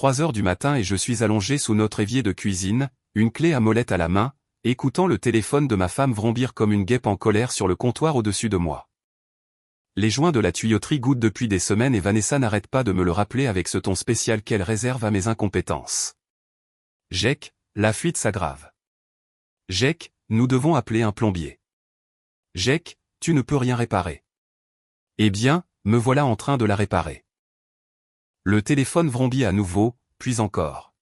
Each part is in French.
3 heures du matin et je suis allongé sous notre évier de cuisine, une clé à molette à la main, écoutant le téléphone de ma femme vrombir comme une guêpe en colère sur le comptoir au-dessus de moi. Les joints de la tuyauterie goûtent depuis des semaines et Vanessa n'arrête pas de me le rappeler avec ce ton spécial qu'elle réserve à mes incompétences. Jake, la fuite s'aggrave. Jake, nous devons appeler un plombier. Jake, tu ne peux rien réparer. Eh bien, me voilà en train de la réparer. Le téléphone vrombit à nouveau, puis encore.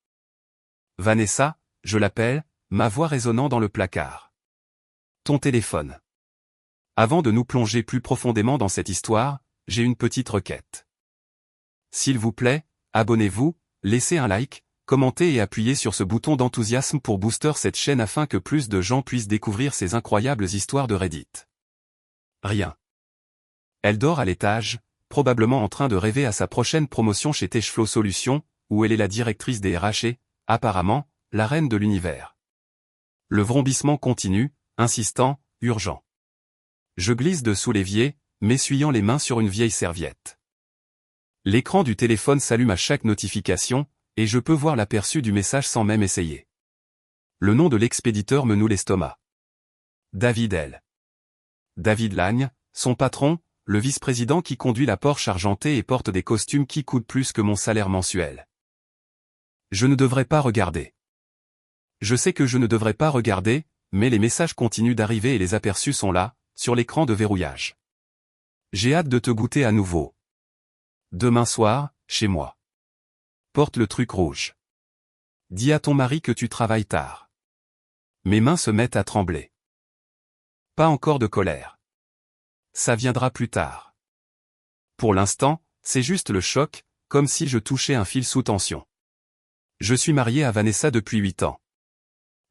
Vanessa, je l'appelle, ma voix résonnant dans le placard. Ton téléphone. Avant de nous plonger plus profondément dans cette histoire, j'ai une petite requête. S'il vous plaît, abonnez-vous, laissez un like, commentez et appuyez sur ce bouton d'enthousiasme pour booster cette chaîne afin que plus de gens puissent découvrir ces incroyables histoires de Reddit. Rien. Elle dort à l'étage, probablement en train de rêver à sa prochaine promotion chez Techflow Solutions, où elle est la directrice des RH et, apparemment, la reine de l'univers. Le vrombissement continue, insistant, urgent. Je glisse dessous l'évier, m'essuyant les mains sur une vieille serviette. L'écran du téléphone s'allume à chaque notification, et je peux voir l'aperçu du message sans même essayer. Le nom de l'expéditeur me noue l'estomac. David L. David Lagne, son patron, le vice-président qui conduit la Porsche argentée et porte des costumes qui coûtent plus que mon salaire mensuel. Je ne devrais pas regarder. Je sais que je ne devrais pas regarder, mais les messages continuent d'arriver et les aperçus sont là, sur l'écran de verrouillage. J'ai hâte de te goûter à nouveau. Demain soir, chez moi. Porte le truc rouge. Dis à ton mari que tu travailles tard. Mes mains se mettent à trembler. Pas encore de colère. Ça viendra plus tard. Pour l'instant, c'est juste le choc, comme si je touchais un fil sous tension. Je suis marié à Vanessa depuis 8 ans.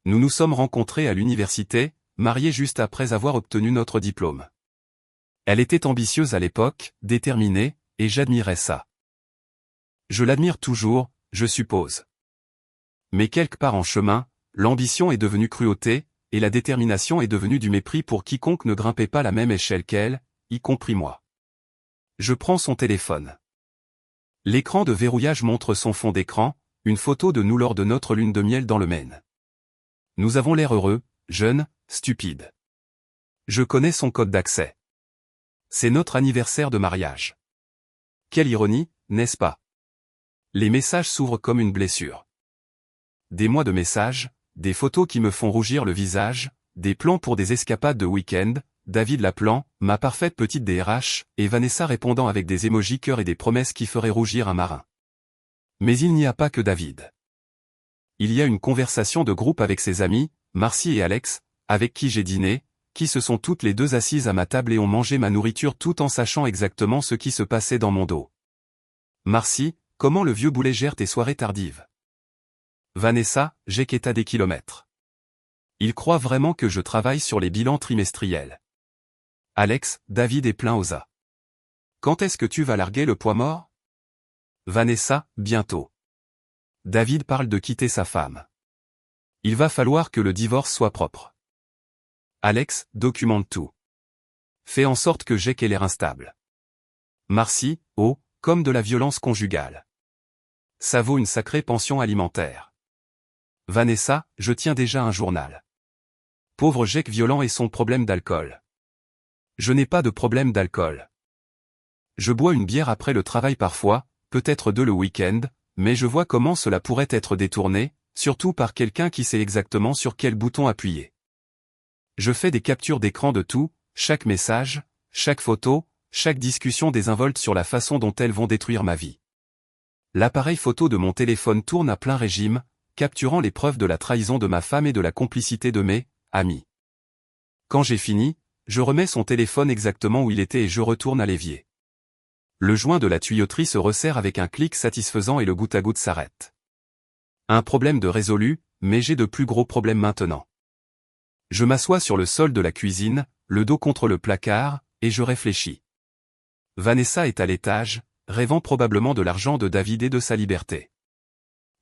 Nous nous sommes rencontrés à l'université, mariés juste après avoir obtenu notre diplôme. Elle était ambitieuse à l'époque, déterminée, et j'admirais ça. Je l'admire toujours, je suppose. Mais quelque part en chemin, l'ambition est devenue cruauté, et la détermination est devenue du mépris pour quiconque ne grimpait pas la même échelle qu'elle, y compris moi. Je prends son téléphone. L'écran de verrouillage montre son fond d'écran, une photo de nous lors de notre lune de miel dans le Maine. Nous avons l'air heureux, jeunes, stupides. Je connais son code d'accès. C'est notre anniversaire de mariage. Quelle ironie, n'est-ce pas? Les messages s'ouvrent comme une blessure. Des mois de messages, des photos qui me font rougir le visage, des plans pour des escapades de week-end, David l'appelant, ma parfaite petite DRH, et Vanessa répondant avec des émojis cœur et des promesses qui feraient rougir un marin. Mais il n'y a pas que David. Il y a une conversation de groupe avec ses amis, Marcy et Alex, avec qui j'ai dîné, qui se sont toutes les deux assises à ma table et ont mangé ma nourriture tout en sachant exactement ce qui se passait dans mon dos. Marcy, comment le vieux boulet gère tes soirées tardives? Vanessa, Jake est à des kilomètres. Il croit vraiment que je travaille sur les bilans trimestriels. Alex, David est plein aux as. Quand est-ce que tu vas larguer le poids mort? Vanessa, bientôt. David parle de quitter sa femme. Il va falloir que le divorce soit propre. Alex, documente tout. Fais en sorte que Jake ait l'air instable. Marcy, oh, comme de la violence conjugale. Ça vaut une sacrée pension alimentaire. Vanessa, je tiens déjà un journal. Pauvre Jake violent et son problème d'alcool. Je n'ai pas de problème d'alcool. Je bois une bière après le travail parfois, peut-être 2 le week-end, mais je vois comment cela pourrait être détourné, surtout par quelqu'un qui sait exactement sur quel bouton appuyer. Je fais des captures d'écran de tout, chaque message, chaque photo, chaque discussion désinvolte sur la façon dont elles vont détruire ma vie. L'appareil photo de mon téléphone tourne à plein régime, capturant les preuves de la trahison de ma femme et de la complicité de mes amis. Quand j'ai fini, je remets son téléphone exactement où il était et je retourne à l'évier. Le joint de la tuyauterie se resserre avec un clic satisfaisant et le goutte à goutte s'arrête. Un problème de résolu, mais j'ai de plus gros problèmes maintenant. Je m'assois sur le sol de la cuisine, le dos contre le placard, et je réfléchis. Vanessa est à l'étage, rêvant probablement de l'argent de David et de sa liberté.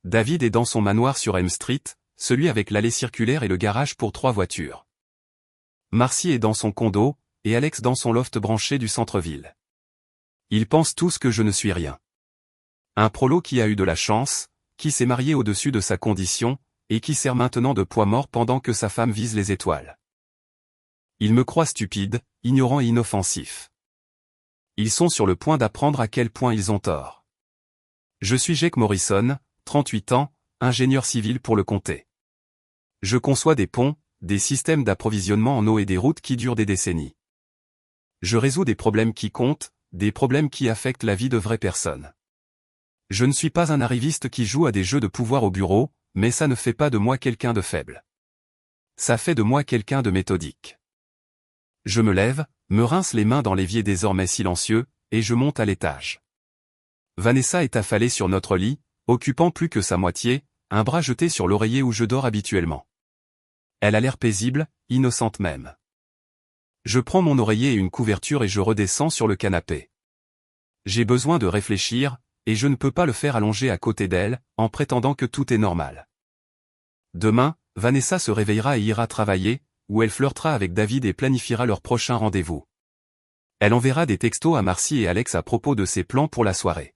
David est dans son manoir sur M Street, celui avec l'allée circulaire et le garage pour 3 voitures. Marcy est dans son condo, et Alex dans son loft branché du centre-ville. Ils pensent tous que je ne suis rien. Un prolo qui a eu de la chance, qui s'est marié au-dessus de sa condition, et qui sert maintenant de poids mort pendant que sa femme vise les étoiles. Ils me croient stupide, ignorant et inoffensif. Ils sont sur le point d'apprendre à quel point ils ont tort. Je suis Jake Morrison, 38 ans, ingénieur civil pour le comté. Je conçois des ponts, des systèmes d'approvisionnement en eau et des routes qui durent des décennies. Je résous des problèmes qui comptent, des problèmes qui affectent la vie de vraies personnes. Je ne suis pas un arriviste qui joue à des jeux de pouvoir au bureau, mais ça ne fait pas de moi quelqu'un de faible. Ça fait de moi quelqu'un de méthodique. Je me lève, me rince les mains dans l'évier désormais silencieux, et je monte à l'étage. Vanessa est affalée sur notre lit, occupant plus que sa moitié, un bras jeté sur l'oreiller où je dors habituellement. Elle a l'air paisible, innocente même. Je prends mon oreiller et une couverture et je redescends sur le canapé. J'ai besoin de réfléchir, et je ne peux pas le faire allongé à côté d'elle, en prétendant que tout est normal. Demain, Vanessa se réveillera et ira travailler, où elle flirtera avec David et planifiera leur prochain rendez-vous. Elle enverra des textos à Marcy et Alex à propos de ses plans pour la soirée.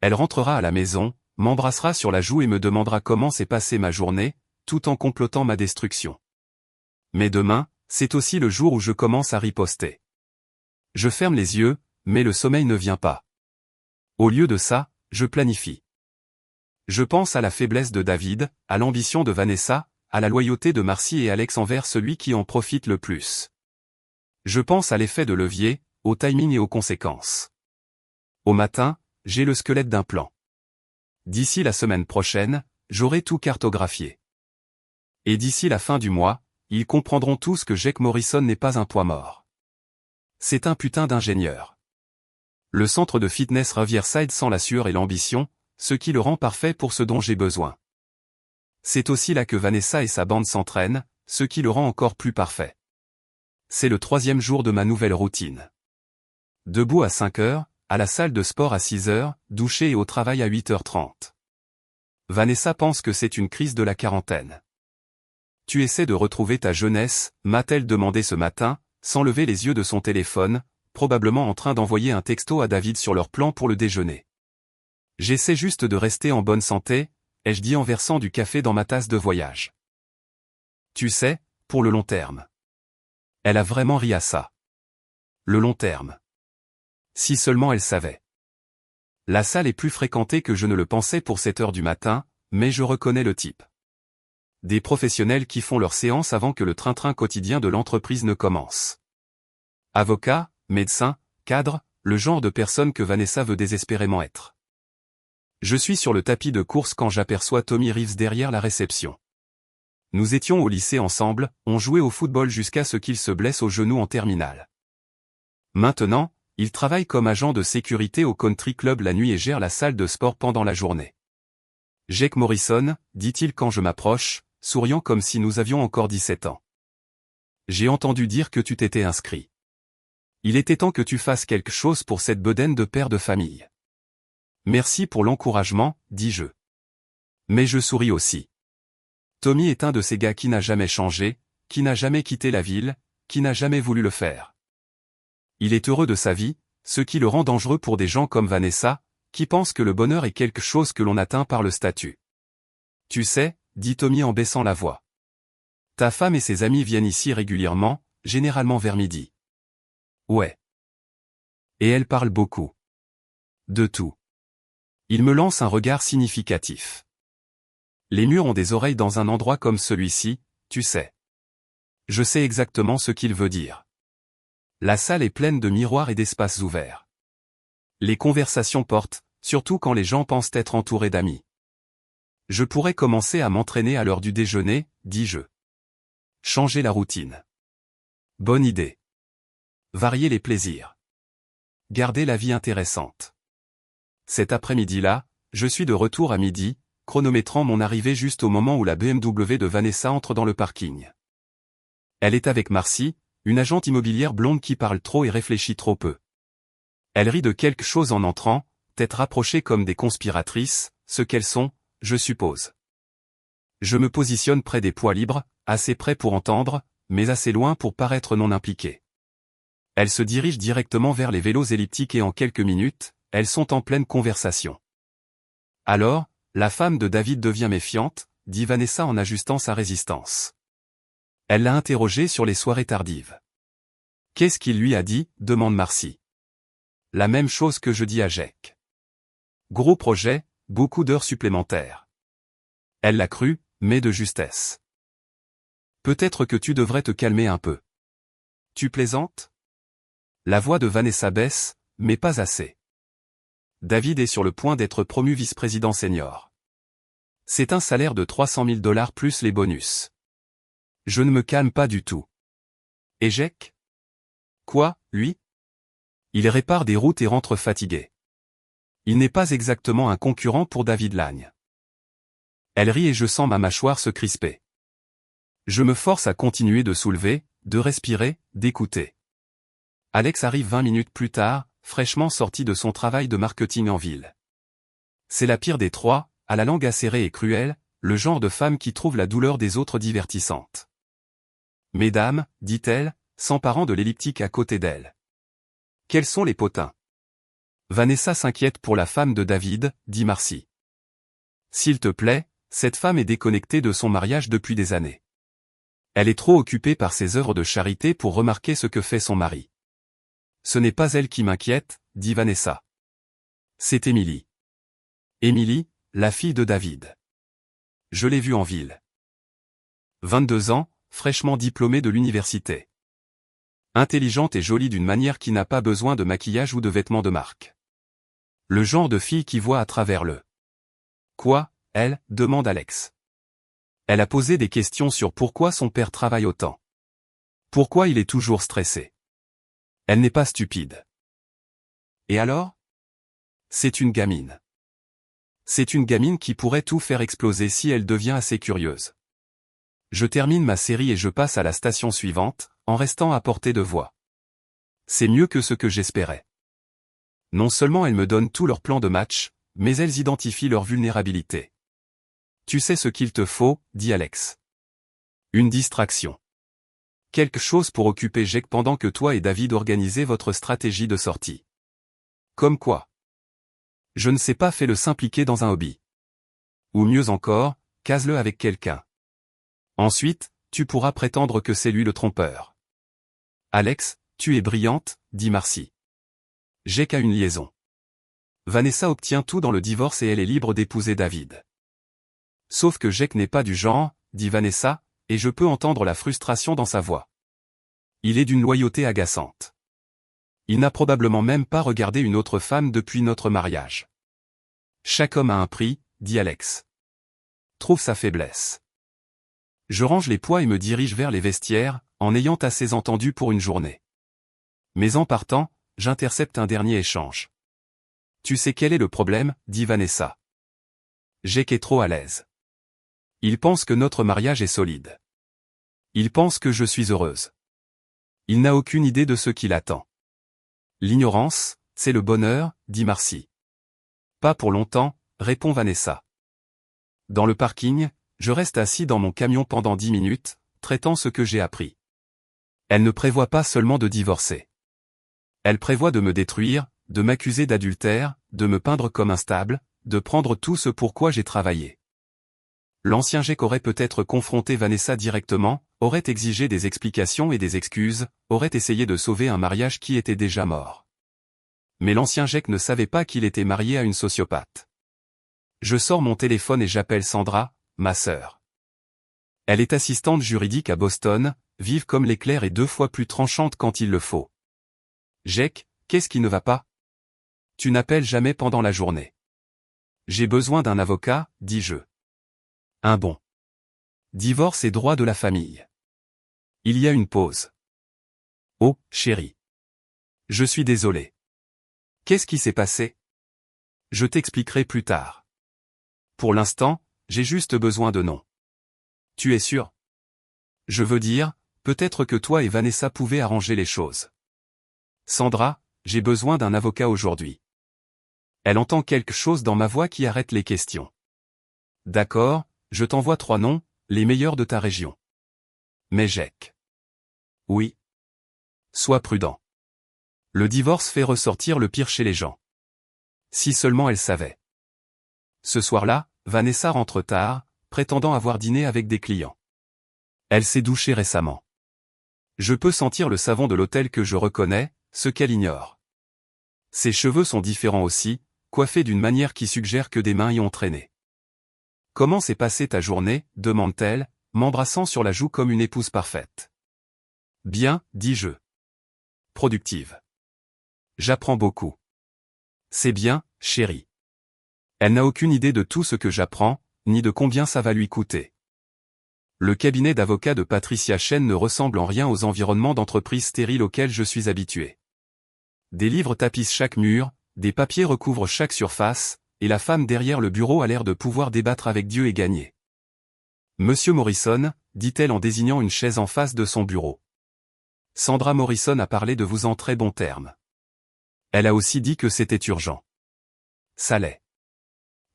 Elle rentrera à la maison, m'embrassera sur la joue et me demandera comment s'est passée ma journée, tout en complotant ma destruction. Mais demain, c'est aussi le jour où je commence à riposter. Je ferme les yeux, mais le sommeil ne vient pas. Au lieu de ça, je planifie. Je pense à la faiblesse de David, à l'ambition de Vanessa, à la loyauté de Marcy et Alex envers celui qui en profite le plus. Je pense à l'effet de levier, au timing et aux conséquences. Au matin, j'ai le squelette d'un plan. D'ici la semaine prochaine, j'aurai tout cartographié. Et d'ici la fin du mois, ils comprendront tous que Jake Morrison n'est pas un poids mort. C'est un putain d'ingénieur. Le centre de fitness Riverside sent la sueur et l'ambition, ce qui le rend parfait pour ce dont j'ai besoin. C'est aussi là que Vanessa et sa bande s'entraînent, ce qui le rend encore plus parfait. C'est le 3e jour de ma nouvelle routine. Debout à 5 heures, à la salle de sport à 6 heures, douché et au travail à 8h30. Vanessa pense que c'est une crise de la quarantaine. Tu essaies de retrouver ta jeunesse, m'a-t-elle demandé ce matin, sans lever les yeux de son téléphone, probablement en train d'envoyer un texto à David sur leur plan pour le déjeuner. J'essaie juste de rester en bonne santé, ai-je dit en versant du café dans ma tasse de voyage. Tu sais, pour le long terme. Elle a vraiment ri à ça. Le long terme. Si seulement elle savait. La salle est plus fréquentée que je ne le pensais pour 7 heures du matin, mais je reconnais le type. Des professionnels qui font leur séance avant que le train-train quotidien de l'entreprise ne commence. Avocats, médecins, cadres, le genre de personne que Vanessa veut désespérément être. Je suis sur le tapis de course quand j'aperçois Tommy Reeves derrière la réception. Nous étions au lycée ensemble, on jouait au football jusqu'à ce qu'il se blesse au genou en terminale. Maintenant, il travaille comme agent de sécurité au country club la nuit et gère la salle de sport pendant la journée. Jake Morrison, dit-il quand je m'approche, souriant comme si nous avions encore 17 ans. J'ai entendu dire que tu t'étais inscrit. Il était temps que tu fasses quelque chose pour cette bedaine de père de famille. Merci pour l'encouragement, dis-je. Mais je souris aussi. Tommy est un de ces gars qui n'a jamais changé, qui n'a jamais quitté la ville, qui n'a jamais voulu le faire. Il est heureux de sa vie, ce qui le rend dangereux pour des gens comme Vanessa, qui pensent que le bonheur est quelque chose que l'on atteint par le statut. Tu sais, dit Tommy en baissant la voix. Ta femme et ses amis viennent ici régulièrement, généralement vers midi. Ouais. Et elle parle beaucoup. De tout. Il me lance un regard significatif. Les murs ont des oreilles dans un endroit comme celui-ci, tu sais. Je sais exactement ce qu'il veut dire. La salle est pleine de miroirs et d'espaces ouverts. Les conversations portent, surtout quand les gens pensent être entourés d'amis. Je pourrais commencer à m'entraîner à l'heure du déjeuner, dis-je. Changer la routine. Bonne idée. Varier les plaisirs. Garder la vie intéressante. Cet après-midi-là, je suis de retour à midi, chronométrant mon arrivée juste au moment où la BMW de Vanessa entre dans le parking. Elle est avec Marcy, une agente immobilière blonde qui parle trop et réfléchit trop peu. Elle rit de quelque chose en entrant, tête rapprochée comme des conspiratrices, ce qu'elles sont, je suppose. Je me positionne près des poids libres, assez près pour entendre, mais assez loin pour paraître non impliqué. Elles se dirigent directement vers les vélos elliptiques et en quelques minutes, elles sont en pleine conversation. Alors, La femme de David devient méfiante, dit Vanessa en ajustant sa résistance. Elle l'a interrogé sur les soirées tardives. Qu'est-ce qu'il lui a dit, demande Marcy. La même chose que je dis à Jake. Gros projet, beaucoup d'heures supplémentaires. Elle l'a cru, mais de justesse. Peut-être que tu devrais te calmer un peu. Tu plaisantes? La voix de Vanessa baisse, mais pas assez. David est sur le point d'être promu vice-président senior. C'est un salaire de 300 000 $ plus les bonus. Je ne me calme pas du tout. Et Jake? Quoi, lui? Il répare des routes et rentre fatigué. Il n'est pas exactement un concurrent pour David Lagne. Elle rit et je sens ma mâchoire se crisper. Je me force à continuer de soulever, de respirer, d'écouter. Alex arrive 20 minutes plus tard, fraîchement sorti de son travail de marketing en ville. C'est la pire des trois, à la langue acérée et cruelle, le genre de femme qui trouve la douleur des autres divertissante. Mesdames, dit-elle, s'emparant de l'elliptique à côté d'elle. Quels sont les potins? Vanessa s'inquiète pour la femme de David, dit Marcy. S'il te plaît, cette femme est déconnectée de son mariage depuis des années. Elle est trop occupée par ses œuvres de charité pour remarquer ce que fait son mari. Ce n'est pas elle qui m'inquiète, dit Vanessa. C'est Émilie. Émilie, la fille de David. Je l'ai vue en ville. 22 ans, fraîchement diplômée de l'université. Intelligente et jolie d'une manière qui n'a pas besoin de maquillage ou de vêtements de marque. Le genre de fille qui voit à travers le. Quoi, elle, demande Alex. Elle a posé des questions sur pourquoi son père travaille autant. Pourquoi il est toujours stressé. Elle n'est pas stupide. Et alors? C'est une gamine. C'est une gamine qui pourrait tout faire exploser si elle devient assez curieuse. Je termine ma série et je passe à la station suivante, en restant à portée de voix. C'est mieux que ce que j'espérais. Non seulement elles me donnent tout leur plan de match, mais elles identifient leur vulnérabilité. Tu sais ce qu'il te faut, dit Alex. Une distraction. Quelque chose pour occuper Jake pendant que toi et David organisez votre stratégie de sortie. Comme quoi? Je ne sais pas, fais-le s'impliquer dans un hobby. Ou mieux encore, case-le avec quelqu'un. Ensuite, tu pourras prétendre que c'est lui le trompeur. Alex, tu es brillante, dit Marcy. Jake a une liaison. Vanessa obtient tout dans le divorce et elle est libre d'épouser David. Sauf que Jake n'est pas du genre, dit Vanessa, et je peux entendre la frustration dans sa voix. Il est d'une loyauté agaçante. Il n'a probablement même pas regardé une autre femme depuis notre mariage. Chaque homme a un prix, dit Alex. Trouve sa faiblesse. Je range les poids et me dirige vers les vestiaires, en ayant assez entendu pour une journée. Mais en partant, j'intercepte un dernier échange. Tu sais quel est le problème, dit Vanessa. Jake est trop à l'aise. Il pense que notre mariage est solide. Il pense que je suis heureuse. Il n'a aucune idée de ce qu'il attend. L'ignorance, c'est le bonheur, dit Marcy. Pas pour longtemps, répond Vanessa. Dans le parking, je reste assis dans mon camion pendant 10 minutes, traitant ce que j'ai appris. Elle ne prévoit pas seulement de divorcer. Elle prévoit de me détruire, de m'accuser d'adultère, de me peindre comme instable, de prendre tout ce pour quoi j'ai travaillé. L'ancien Jake aurait peut-être confronté Vanessa directement, aurait exigé des explications et des excuses, aurait essayé de sauver un mariage qui était déjà mort. Mais l'ancien Jake ne savait pas qu'il était marié à une sociopathe. Je sors mon téléphone et j'appelle Sandra, ma sœur. Elle est assistante juridique à Boston, vive comme l'éclair et 2 fois plus tranchante quand il le faut. Jake, qu'est-ce qui ne va pas? Tu n'appelles jamais pendant la journée. J'ai besoin d'un avocat, dis-je. Un bon. Divorce et droit de la famille. Il y a une pause. Oh, chérie. Je suis désolé. Qu'est-ce qui s'est passé? Je t'expliquerai plus tard. Pour l'instant, j'ai juste besoin de noms. Tu es sûr? Je veux dire, peut-être que toi et Vanessa pouvez arranger les choses. Sandra, j'ai besoin d'un avocat aujourd'hui. Elle entend quelque chose dans ma voix qui arrête les questions. D'accord, je t'envoie 3 noms, les meilleurs de ta région. Mais Jake. Oui. Sois prudent. Le divorce fait ressortir le pire chez les gens. Si seulement elle savait. Ce soir-là, Vanessa rentre tard, prétendant avoir dîné avec des clients. Elle s'est douchée récemment. Je peux sentir le savon de l'hôtel que je reconnais, ce qu'elle ignore. Ses cheveux sont différents aussi, coiffés d'une manière qui suggère que des mains y ont traîné. « Comment s'est passée ta journée ?» demande-t-elle, m'embrassant sur la joue comme une épouse parfaite. « Bien, dis-je. Productive. J'apprends beaucoup. »« C'est bien, chérie. » Elle n'a aucune idée de tout ce que j'apprends, ni de combien ça va lui coûter. Le cabinet d'avocat de Patricia Chen ne ressemble en rien aux environnements d'entreprise stériles auxquels je suis habitué. Des livres tapissent chaque mur, des papiers recouvrent chaque surface, et la femme derrière le bureau a l'air de pouvoir débattre avec Dieu et gagner. « Monsieur Morrison », dit-elle en désignant une chaise en face de son bureau. « Sandra Morrison a parlé de vous en très bons termes. Elle a aussi dit que c'était urgent. » Ça l'est.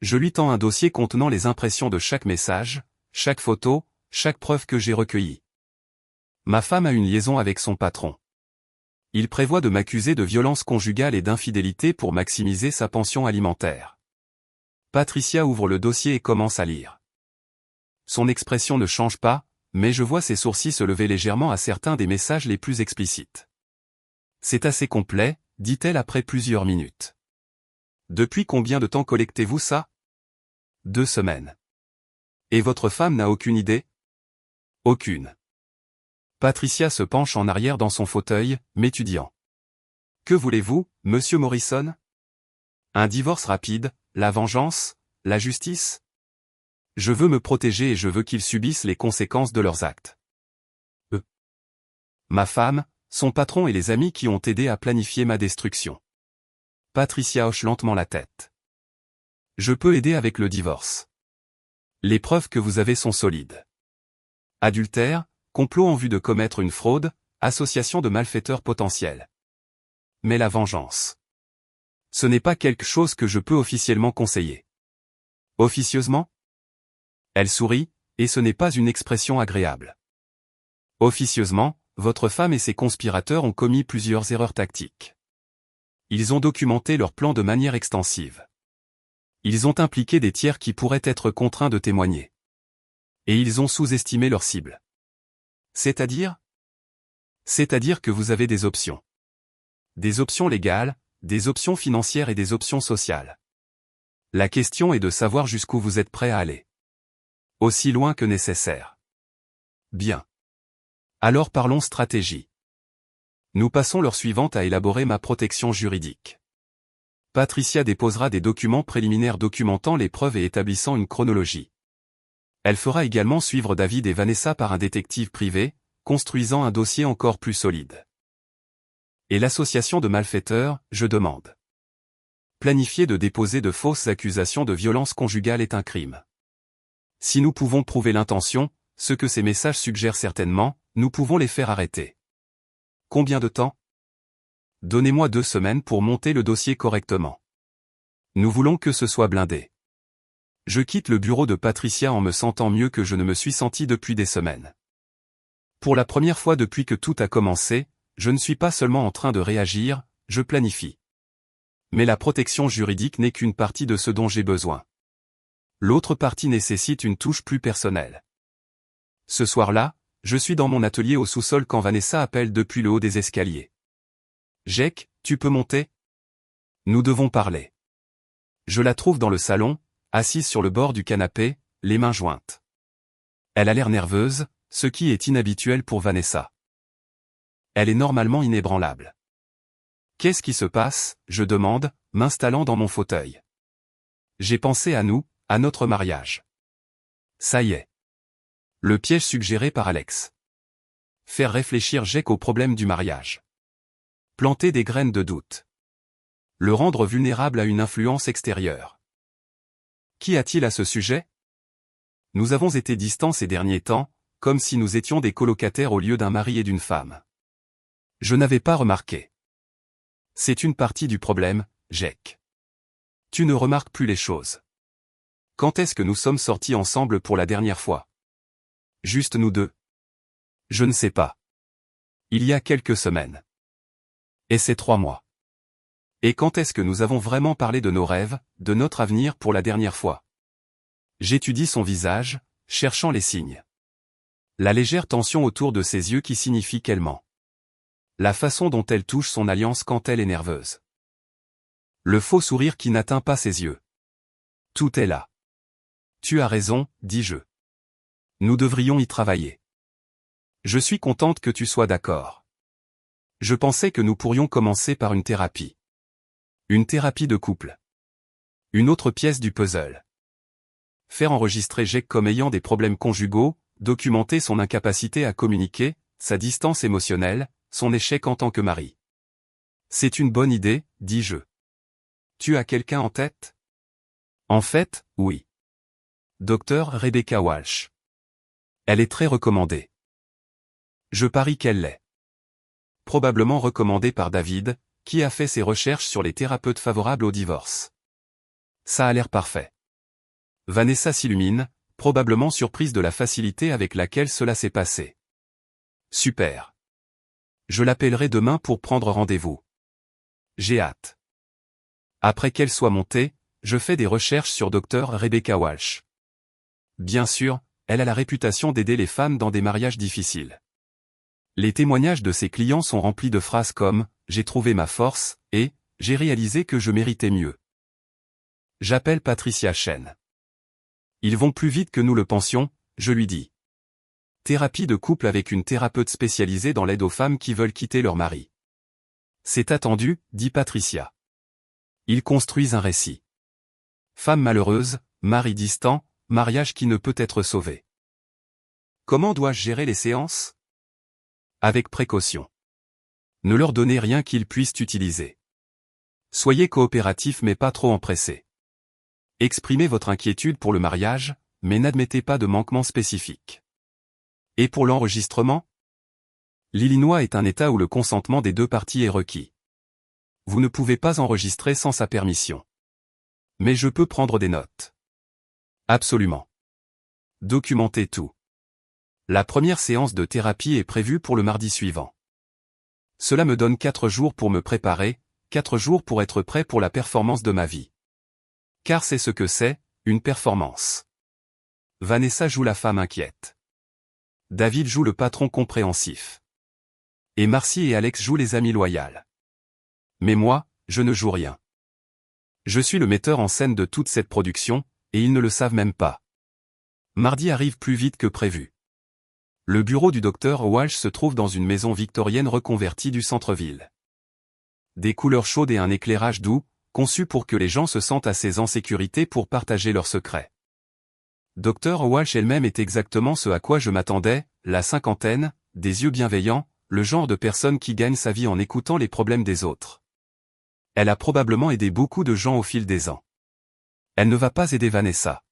Je lui tends un dossier contenant les impressions de chaque message, chaque photo, chaque preuve que j'ai recueillie. Ma femme a une liaison avec son patron. Il prévoit de m'accuser de violence conjugale et d'infidélité pour maximiser sa pension alimentaire. Patricia ouvre le dossier et commence à lire. Son expression ne change pas, mais je vois ses sourcils se lever légèrement à certains des messages les plus explicites. C'est assez complet, dit-elle après plusieurs minutes. Depuis combien de temps collectez-vous ça ? 2 semaines. Et votre femme n'a aucune idée ? Aucune. Patricia se penche en arrière dans son fauteuil, m'étudiant. Que voulez-vous, monsieur Morrison ? Un divorce rapide, la vengeance, la justice ? Je veux me protéger et je veux qu'ils subissent les conséquences de leurs actes. Ma femme, son patron et les amis qui ont aidé à planifier ma destruction. Patricia hoche lentement la tête. Je peux aider avec le divorce. Les preuves que vous avez sont solides. Adultère, complot en vue de commettre une fraude, association de malfaiteurs potentiels. Mais la vengeance. Ce n'est pas quelque chose que je peux officiellement conseiller. Officieusement ? Elle sourit, et ce n'est pas une expression agréable. Officieusement, votre femme et ses conspirateurs ont commis plusieurs erreurs tactiques. Ils ont documenté leur plan de manière extensive. Ils ont impliqué des tiers qui pourraient être contraints de témoigner. Et ils ont sous-estimé leur cible. C'est-à-dire ? C'est-à-dire que vous avez des options. Des options légales, des options financières et des options sociales. La question est de savoir jusqu'où vous êtes prêt à aller. Aussi loin que nécessaire. Bien. Alors parlons stratégie. Nous passons l'heure suivante à élaborer ma protection juridique. Patricia déposera des documents préliminaires documentant les preuves et établissant une chronologie. Elle fera également suivre David et Vanessa par un détective privé, construisant un dossier encore plus solide. Et l'association de malfaiteurs, je demande. Planifier de déposer de fausses accusations de violence conjugale est un crime. Si nous pouvons prouver l'intention, ce que ces messages suggèrent certainement, nous pouvons les faire arrêter. Combien de temps ? Donnez-moi 2 semaines pour monter le dossier correctement. Nous voulons que ce soit blindé. Je quitte le bureau de Patricia en me sentant mieux que je ne me suis senti depuis des semaines. Pour la première fois depuis que tout a commencé, je ne suis pas seulement en train de réagir, je planifie. Mais la protection juridique n'est qu'une partie de ce dont j'ai besoin. L'autre partie nécessite une touche plus personnelle. Ce soir-là, je suis dans mon atelier au sous-sol quand Vanessa appelle depuis le haut des escaliers. « Jake, tu peux monter ? Nous devons parler. » Je la trouve dans le salon, assise sur le bord du canapé, les mains jointes. Elle a l'air nerveuse, ce qui est inhabituel pour Vanessa. Elle est normalement inébranlable. « Qu'est-ce qui se passe ?» je demande, m'installant dans mon fauteuil. J'ai pensé à nous, à notre mariage. Ça y est. Le piège suggéré par Alex. Faire réfléchir Jake au problème du mariage. Planter des graines de doute. Le rendre vulnérable à une influence extérieure. Qu'y a-t-il à ce sujet ? Nous avons été distants ces derniers temps, comme si nous étions des colocataires au lieu d'un mari et d'une femme. Je n'avais pas remarqué. C'est une partie du problème, Jake. Tu ne remarques plus les choses. Quand est-ce que nous sommes sortis ensemble pour la dernière fois ? Juste nous deux. Je ne sais pas. Il y a quelques semaines. Et c'est 3 mois. Et quand est-ce que nous avons vraiment parlé de nos rêves, de notre avenir pour la dernière fois ? J'étudie son visage, cherchant les signes. La légère tension autour de ses yeux qui signifie qu'elle ment. La façon dont elle touche son alliance quand elle est nerveuse. Le faux sourire qui n'atteint pas ses yeux. Tout est là. Tu as raison, dis-je. Nous devrions y travailler. Je suis contente que tu sois d'accord. Je pensais que nous pourrions commencer par une thérapie. Une thérapie de couple. Une autre pièce du puzzle. Faire enregistrer Jake comme ayant des problèmes conjugaux, documenter son incapacité à communiquer, sa distance émotionnelle, son échec en tant que mari. C'est une bonne idée, dis-je. Tu as quelqu'un en tête? En fait, oui. Dr Rebecca Walsh. Elle est très recommandée. Je parie qu'elle l'est. Probablement recommandée par David, qui a fait ses recherches sur les thérapeutes favorables au divorce. Ça a l'air parfait. Vanessa s'illumine, probablement surprise de la facilité avec laquelle cela s'est passé. Super. Je l'appellerai demain pour prendre rendez-vous. J'ai hâte. Après qu'elle soit montée, je fais des recherches sur Dr Rebecca Walsh. Bien sûr, elle a la réputation d'aider les femmes dans des mariages difficiles. Les témoignages de ses clients sont remplis de phrases comme « J'ai trouvé ma force » et « J'ai réalisé que je méritais mieux ». J'appelle Patricia Chen. Ils vont plus vite que nous le pensions, je lui dis. Thérapie de couple avec une thérapeute spécialisée dans l'aide aux femmes qui veulent quitter leur mari. C'est attendu, dit Patricia. Ils construisent un récit. Femme malheureuse, mari distant, mariage qui ne peut être sauvé. Comment dois-je gérer les séances? Avec précaution. Ne leur donnez rien qu'ils puissent utiliser. Soyez coopératifs mais pas trop empressés. Exprimez votre inquiétude pour le mariage, mais n'admettez pas de manquement spécifique. Et pour l'enregistrement? L'Illinois est un État où le consentement des deux parties est requis. Vous ne pouvez pas enregistrer sans sa permission. Mais je peux prendre des notes. Absolument. Documentez tout. La première séance de thérapie est prévue pour le mardi suivant. Cela me donne 4 jours pour me préparer, 4 jours pour être prêt pour la performance de ma vie. Car c'est ce que c'est, une performance. Vanessa joue la femme inquiète. David joue le patron compréhensif. Et Marcy et Alex jouent les amis loyaux. Mais moi, je ne joue rien. Je suis le metteur en scène de toute cette production, et ils ne le savent même pas. Mardi arrive plus vite que prévu. Le bureau du docteur Walsh se trouve dans une maison victorienne reconvertie du centre-ville. Des couleurs chaudes et un éclairage doux, conçus pour que les gens se sentent assez en sécurité pour partager leurs secrets. Dr Walsh elle-même est exactement ce à quoi je m'attendais, la cinquantaine, des yeux bienveillants, le genre de personne qui gagne sa vie en écoutant les problèmes des autres. Elle a probablement aidé beaucoup de gens au fil des ans. Elle ne va pas aider Vanessa.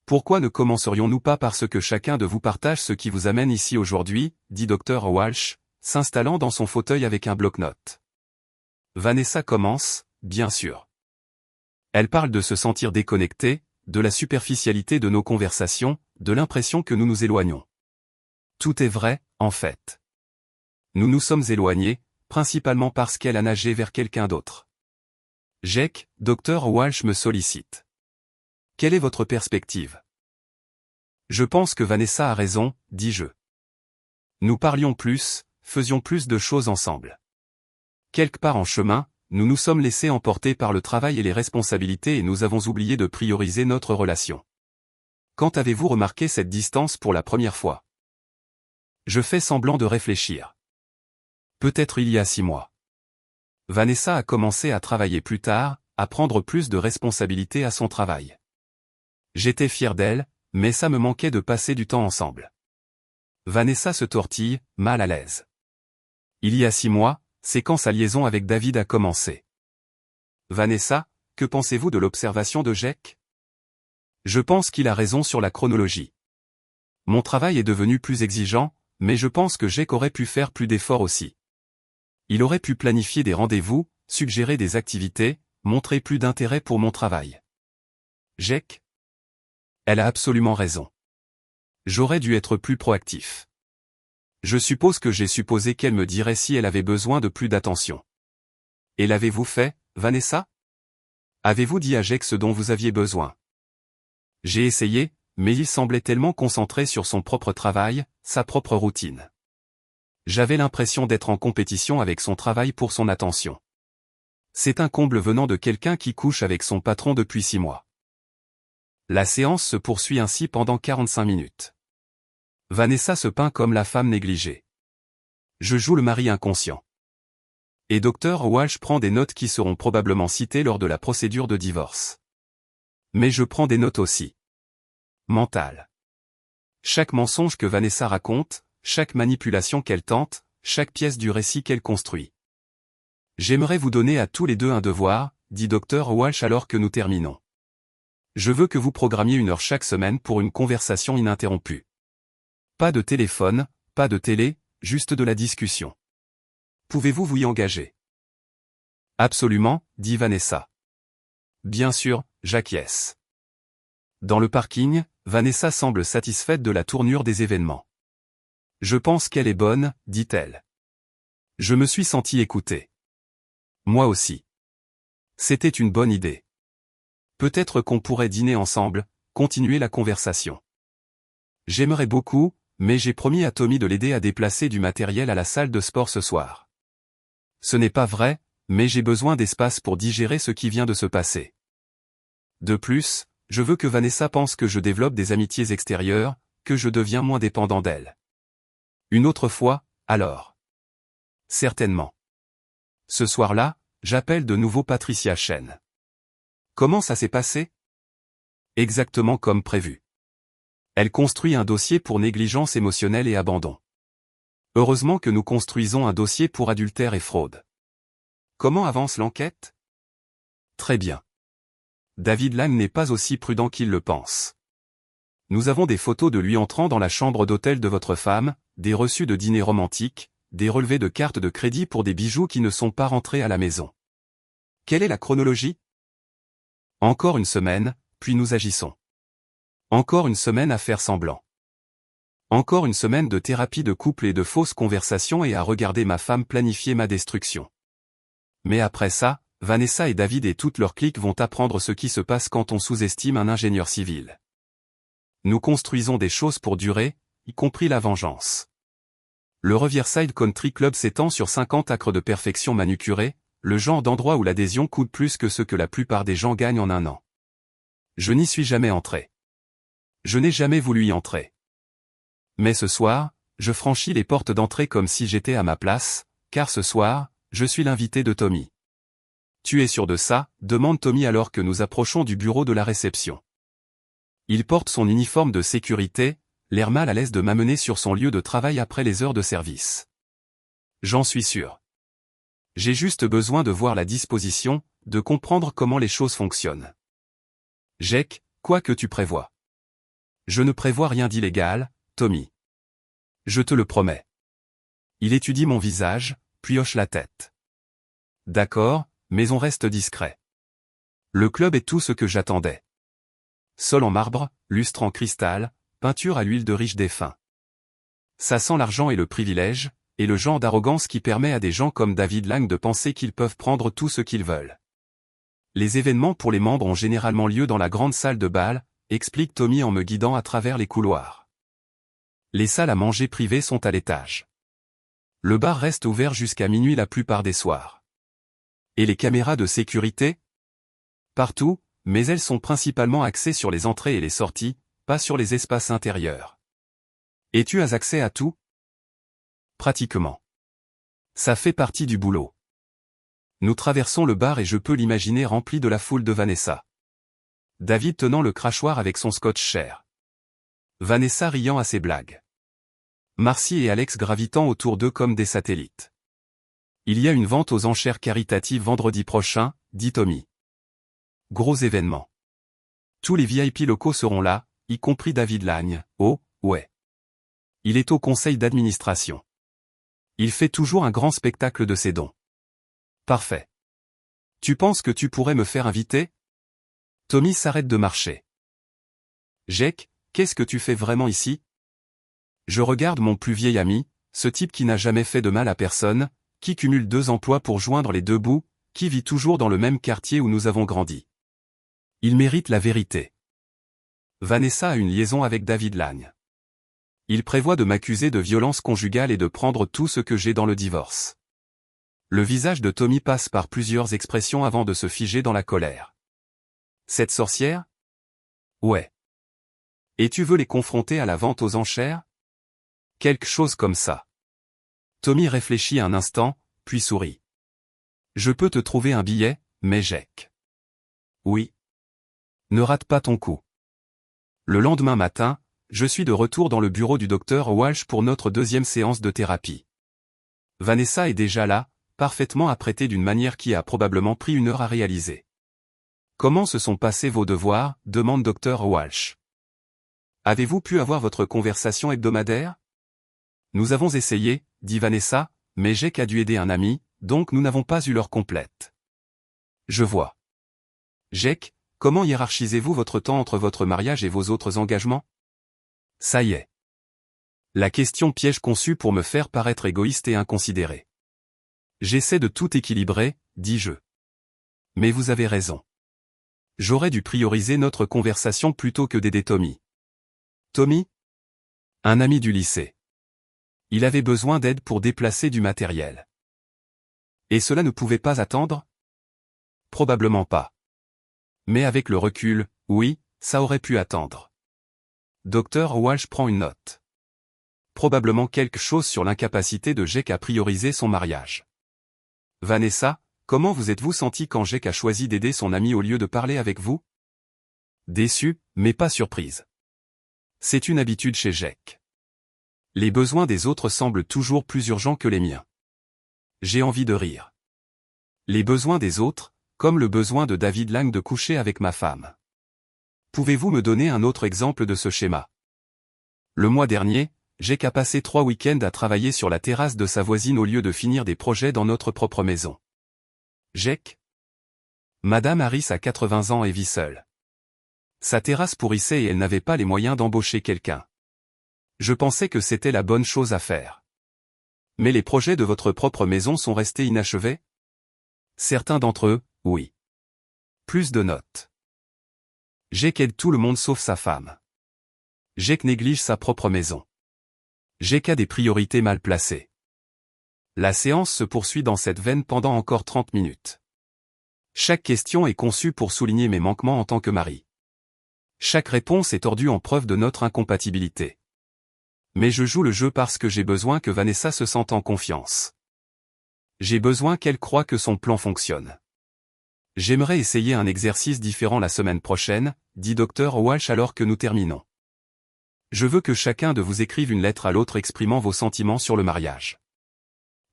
Pourquoi ne commencerions-nous pas par ce que chacun de vous partage ce qui vous amène ici aujourd'hui, dit Dr Walsh, s'installant dans son fauteuil avec un bloc-notes. Vanessa commence, bien sûr. Elle parle de se sentir déconnecté, de la superficialité de nos conversations, de l'impression que nous nous éloignons. Tout est vrai, en fait. Nous nous sommes éloignés, principalement parce qu'elle a nagé vers quelqu'un d'autre. Jake, Dr Walsh me sollicite. Quelle est votre perspective? Je pense que Vanessa a raison, dis-je. Nous parlions plus, faisions plus de choses ensemble. Quelque part en chemin, nous nous sommes laissés emporter par le travail et les responsabilités et nous avons oublié de prioriser notre relation. Quand avez-vous remarqué cette distance pour la première fois? Je fais semblant de réfléchir. Peut-être il y a 6 mois. Vanessa a commencé à travailler plus tard, à prendre plus de responsabilités à son travail. J'étais fier d'elle, mais ça me manquait de passer du temps ensemble. Vanessa se tortille, mal à l'aise. Il y a 6 mois, c'est quand sa liaison avec David a commencé. Vanessa, que pensez-vous de l'observation de Jake? Je pense qu'il a raison sur la chronologie. Mon travail est devenu plus exigeant, mais je pense que Jake aurait pu faire plus d'efforts aussi. Il aurait pu planifier des rendez-vous, suggérer des activités, montrer plus d'intérêt pour mon travail. Jake? Elle a absolument raison. J'aurais dû être plus proactif. Je suppose que j'ai supposé qu'elle me dirait si elle avait besoin de plus d'attention. Et l'avez-vous fait, Vanessa? Avez-vous dit à Jake ce dont vous aviez besoin? J'ai essayé, mais il semblait tellement concentré sur son propre travail, sa propre routine. J'avais l'impression d'être en compétition avec son travail pour son attention. C'est un comble venant de quelqu'un qui couche avec son patron depuis 6 mois. La séance se poursuit ainsi pendant 45 minutes. Vanessa se peint comme la femme négligée. Je joue le mari inconscient. Et Dr. Walsh prend des notes qui seront probablement citées lors de la procédure de divorce. Mais je prends des notes aussi. Mentales. Chaque mensonge que Vanessa raconte, chaque manipulation qu'elle tente, chaque pièce du récit qu'elle construit. J'aimerais vous donner à tous les deux un devoir, dit Dr. Walsh alors que nous terminons. Je veux que vous programmiez 1 heure chaque semaine pour une conversation ininterrompue. Pas de téléphone, pas de télé, juste de la discussion. Pouvez-vous vous y engager? Absolument, dit Vanessa. Bien sûr, j'acquiesce. Dans le parking, Vanessa semble satisfaite de la tournure des événements. Je pense qu'elle est bonne, dit-elle. Je me suis senti écoutée. Moi aussi. C'était une bonne idée. Peut-être qu'on pourrait dîner ensemble, continuer la conversation. J'aimerais beaucoup, mais j'ai promis à Tommy de l'aider à déplacer du matériel à la salle de sport ce soir. Ce n'est pas vrai, mais j'ai besoin d'espace pour digérer ce qui vient de se passer. De plus, je veux que Vanessa pense que je développe des amitiés extérieures, que je deviens moins dépendant d'elle. Une autre fois, alors. Certainement. Ce soir-là, j'appelle de nouveau Patricia Chen. Comment ça s'est passé? Exactement comme prévu. Elle construit un dossier pour négligence émotionnelle et abandon. Heureusement que nous construisons un dossier pour adultère et fraude. Comment avance l'enquête? Très bien. David Lang n'est pas aussi prudent qu'il le pense. Nous avons des photos de lui entrant dans la chambre d'hôtel de votre femme, des reçus de dîner romantiques, des relevés de cartes de crédit pour des bijoux qui ne sont pas rentrés à la maison. Quelle est la chronologie? Encore une semaine, puis nous agissons. Encore une semaine à faire semblant. Encore une semaine de thérapie de couple et de fausses conversations et à regarder ma femme planifier ma destruction. Mais après ça, Vanessa et David et toute leur clique vont apprendre ce qui se passe quand on sous-estime un ingénieur civil. Nous construisons des choses pour durer, y compris la vengeance. Le Riverside Country Club s'étend sur 50 acres de perfection manucurée, le genre d'endroit où l'adhésion coûte plus que ce que la plupart des gens gagnent en 1 an. Je n'y suis jamais entré. Je n'ai jamais voulu y entrer. Mais ce soir, je franchis les portes d'entrée comme si j'étais à ma place, car ce soir, je suis l'invité de Tommy. Tu es sûr de ça? Demande Tommy alors que nous approchons du bureau de la réception. Il porte son uniforme de sécurité, l'air mal à l'aise de m'amener sur son lieu de travail après les heures de service. J'en suis sûr. J'ai juste besoin de voir la disposition, de comprendre comment les choses fonctionnent. Jake, quoi que tu prévois? Je ne prévois rien d'illégal, Tommy. Je te le promets. Il étudie mon visage, puis hoche la tête. D'accord, mais on reste discret. Le club est tout ce que j'attendais. Sol en marbre, lustre en cristal, peinture à l'huile de riche défunt. Ça sent l'argent et le privilège, et le genre d'arrogance qui permet à des gens comme David Lang de penser qu'ils peuvent prendre tout ce qu'ils veulent. Les événements pour les membres ont généralement lieu dans la grande salle de bal, explique Tommy en me guidant à travers les couloirs. Les salles à manger privées sont à l'étage. Le bar reste ouvert jusqu'à minuit la plupart des soirs. Et les caméras de sécurité? Partout, mais elles sont principalement axées sur les entrées et les sorties, pas sur les espaces intérieurs. Et tu as accès à tout? Pratiquement. Ça fait partie du boulot. Nous traversons le bar et je peux l'imaginer rempli de la foule de Vanessa. David tenant le crachoir avec son scotch cher. Vanessa riant à ses blagues. Marcy et Alex gravitant autour d'eux comme des satellites. Il y a une vente aux enchères caritatives vendredi prochain, dit Tommy. Gros événement. Tous les VIP locaux seront là, y compris David Lang. Oh, ouais. Il est au conseil d'administration. Il fait toujours un grand spectacle de ses dons. Parfait. Tu penses que tu pourrais me faire inviter? Tommy s'arrête de marcher. Jake, qu'est-ce que tu fais vraiment ici? Je regarde mon plus vieil ami, ce type qui n'a jamais fait de mal à personne, qui cumule 2 emplois pour joindre les 2 bouts, qui vit toujours dans le même quartier où nous avons grandi. Il mérite la vérité. Vanessa a une liaison avec David Lang. Il prévoit de m'accuser de violence conjugale et de prendre tout ce que j'ai dans le divorce. Le visage de Tommy passe par plusieurs expressions avant de se figer dans la colère. Cette sorcière? Ouais. Et tu veux les confronter à la vente aux enchères? Quelque chose comme ça. Tommy réfléchit un instant, puis sourit. Je peux te trouver un billet, mais Jake. Oui. Ne rate pas ton coup. Le lendemain matin, je suis de retour dans le bureau du docteur Walsh pour notre deuxième séance de thérapie. Vanessa est déjà là, parfaitement apprêtée d'une manière qui a probablement pris 1 heure à réaliser. Comment se sont passés vos devoirs? Demande Dr Walsh. Avez-vous pu avoir votre conversation hebdomadaire? Nous avons essayé, dit Vanessa, mais Jake a dû aider un ami, donc nous n'avons pas eu l'heure complète. Je vois. Jake, comment hiérarchisez-vous votre temps entre votre mariage et vos autres engagements? Ça y est. La question piège conçue pour me faire paraître égoïste et inconsidéré. J'essaie de tout équilibrer, dis-je. Mais vous avez raison. J'aurais dû prioriser notre conversation plutôt que d'aider Tommy. Tommy? Un ami du lycée. Il avait besoin d'aide pour déplacer du matériel. Et cela ne pouvait pas attendre? Probablement pas. Mais avec le recul, oui, ça aurait pu attendre. Dr Walsh prend une note. Probablement quelque chose sur l'incapacité de Jake à prioriser son mariage. Vanessa, comment vous êtes-vous senti quand Jake a choisi d'aider son ami au lieu de parler avec vous? Déçu, mais pas surprise. C'est une habitude chez Jake. Les besoins des autres semblent toujours plus urgents que les miens. J'ai envie de rire. Les besoins des autres, comme le besoin de David Lang de coucher avec ma femme. Pouvez-vous me donner un autre exemple de ce schéma? Le mois dernier, Jake a passé 3 week-ends à travailler sur la terrasse de sa voisine au lieu de finir des projets dans notre propre maison. Jake? Madame Harris a 80 ans et vit seule. Sa terrasse pourrissait et elle n'avait pas les moyens d'embaucher quelqu'un. Je pensais que c'était la bonne chose à faire. Mais les projets de votre propre maison sont restés inachevés? Certains d'entre eux, oui. Plus de notes. Jake aide tout le monde sauf sa femme. Jake néglige sa propre maison. Jake a des priorités mal placées. La séance se poursuit dans cette veine pendant encore 30 minutes. Chaque question est conçue pour souligner mes manquements en tant que mari. Chaque réponse est tordue en preuve de notre incompatibilité. Mais je joue le jeu parce que j'ai besoin que Vanessa se sente en confiance. J'ai besoin qu'elle croie que son plan fonctionne. J'aimerais essayer un exercice différent la semaine prochaine, dit Dr Walsh alors que nous terminons. Je veux que chacun de vous écrive une lettre à l'autre exprimant vos sentiments sur le mariage.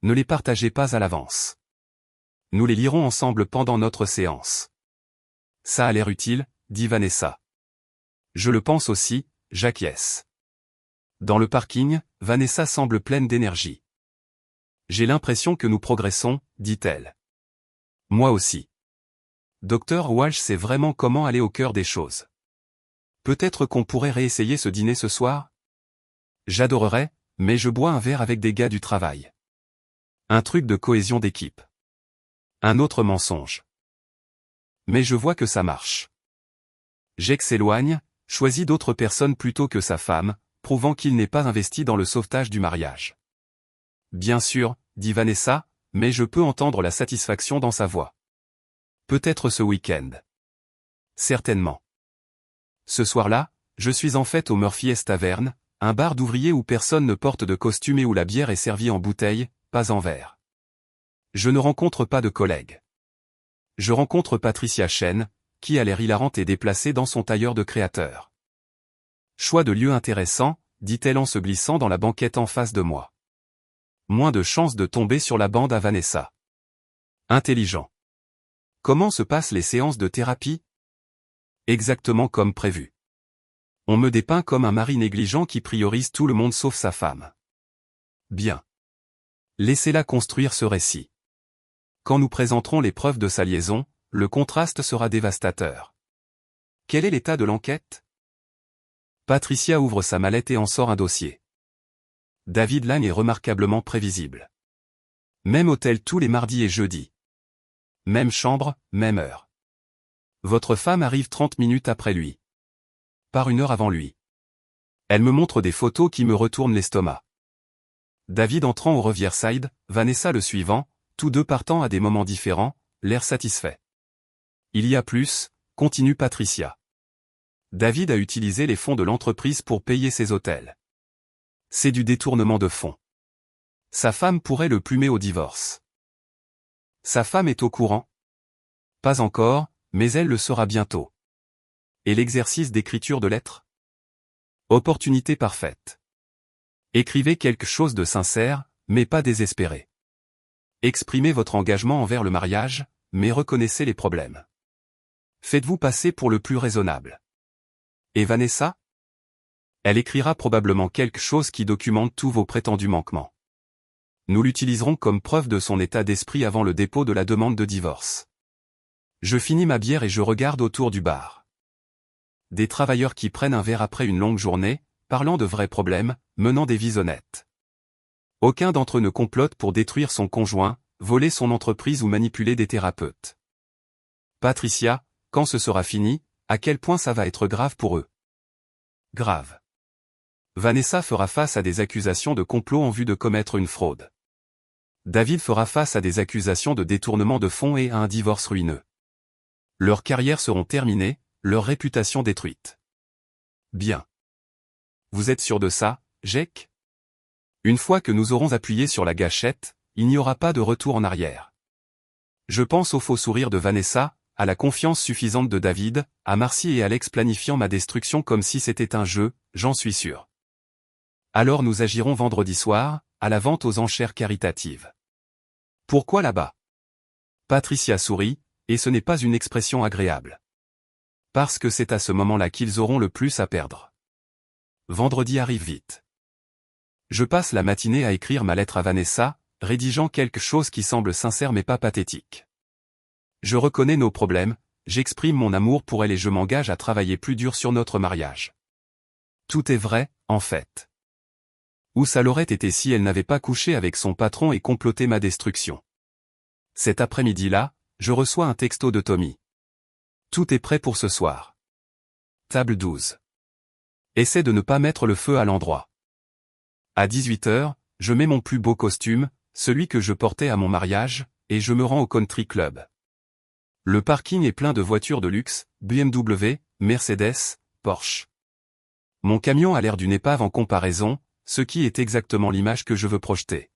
Ne les partagez pas à l'avance. Nous les lirons ensemble pendant notre séance. Ça a l'air utile, dit Vanessa. Je le pense aussi, j'acquiesce. Dans le parking, Vanessa semble pleine d'énergie. J'ai l'impression que nous progressons, dit-elle. Moi aussi. Dr Walsh sait vraiment comment aller au cœur des choses. Peut-être qu'on pourrait réessayer ce dîner ce soir? J'adorerais, mais je bois un verre avec des gars du travail. Un truc de cohésion d'équipe. Un autre mensonge. Mais je vois que ça marche. Jake s'éloigne, choisit d'autres personnes plutôt que sa femme, prouvant qu'il n'est pas investi dans le sauvetage du mariage. Bien sûr, dit Vanessa, mais je peux entendre la satisfaction dans sa voix. Peut-être ce week-end. Certainement. Ce soir-là, je suis en fait au Murphy's Tavern, un bar d'ouvriers où personne ne porte de costume et où la bière est servie en bouteille, pas en verre. Je ne rencontre pas de collègues. Je rencontre Patricia Chen, qui a l'air hilarante et déplacée dans son tailleur de créateur. Choix de lieu intéressant, dit-elle en se glissant dans la banquette en face de moi. Moins de chances de tomber sur la bande à Vanessa. Intelligent. Comment se passent les séances de thérapie? Exactement comme prévu. On me dépeint comme un mari négligent qui priorise tout le monde sauf sa femme. Bien. Laissez-la construire ce récit. Quand nous présenterons les preuves de sa liaison, le contraste sera dévastateur. Quel est l'état de l'enquête? Patricia ouvre sa mallette et en sort un dossier. David Lang est remarquablement prévisible. Même hôtel tous les mardis et jeudis. Même chambre, même heure. Votre femme arrive 30 minutes après lui. part 1 heure avant lui. Elle me montre des photos qui me retournent l'estomac. David entrant au Riverside, Vanessa le suivant, tous deux partant à des moments différents, l'air satisfait. Il y a plus, continue Patricia. David a utilisé les fonds de l'entreprise pour payer ses hôtels. C'est du détournement de fonds. Sa femme pourrait le plumer au divorce. Sa femme est au courant? Pas encore, mais elle le sera bientôt. Et l'exercice d'écriture de lettres? Opportunité parfaite. Écrivez quelque chose de sincère, mais pas désespéré. Exprimez votre engagement envers le mariage, mais reconnaissez les problèmes. Faites-vous passer pour le plus raisonnable. Et Vanessa? Elle écrira probablement quelque chose qui documente tous vos prétendus manquements. Nous l'utiliserons comme preuve de son état d'esprit avant le dépôt de la demande de divorce. Je finis ma bière et je regarde autour du bar. Des travailleurs qui prennent un verre après une longue journée, parlant de vrais problèmes, menant des vies honnêtes. Aucun d'entre eux ne complote pour détruire son conjoint, voler son entreprise ou manipuler des thérapeutes. Patricia, quand ce sera fini, à quel point ça va être grave pour eux? Grave. Vanessa fera face à des accusations de complot en vue de commettre une fraude. David fera face à des accusations de détournement de fonds et à un divorce ruineux. Leurs carrières seront terminées, leur réputation détruite. Bien. Vous êtes sûr de ça, Jake? Une fois que nous aurons appuyé sur la gâchette, il n'y aura pas de retour en arrière. Je pense au faux sourire de Vanessa, à la confiance suffisante de David, à Marcy et Alex planifiant ma destruction comme si c'était un jeu, j'en suis sûr. Alors nous agirons vendredi soir, à la vente aux enchères caritatives. Pourquoi là-bas? Patricia sourit, et ce n'est pas une expression agréable. Parce que c'est à ce moment-là qu'ils auront le plus à perdre. Vendredi arrive vite. Je passe la matinée à écrire ma lettre à Vanessa, rédigeant quelque chose qui semble sincère mais pas pathétique. Je reconnais nos problèmes, j'exprime mon amour pour elle et je m'engage à travailler plus dur sur notre mariage. Tout est vrai, en fait. Où ça l'aurait été si elle n'avait pas couché avec son patron et comploté ma destruction. Cet après-midi-là, je reçois un texto de Tommy. Tout est prêt pour ce soir. Table 12. Essaie de ne pas mettre le feu à l'endroit. À 18h, je mets mon plus beau costume, celui que je portais à mon mariage, et je me rends au country club. Le parking est plein de voitures de luxe, BMW, Mercedes, Porsche. Mon camion a l'air d'une épave en comparaison, ce qui est exactement l'image que je veux projeter.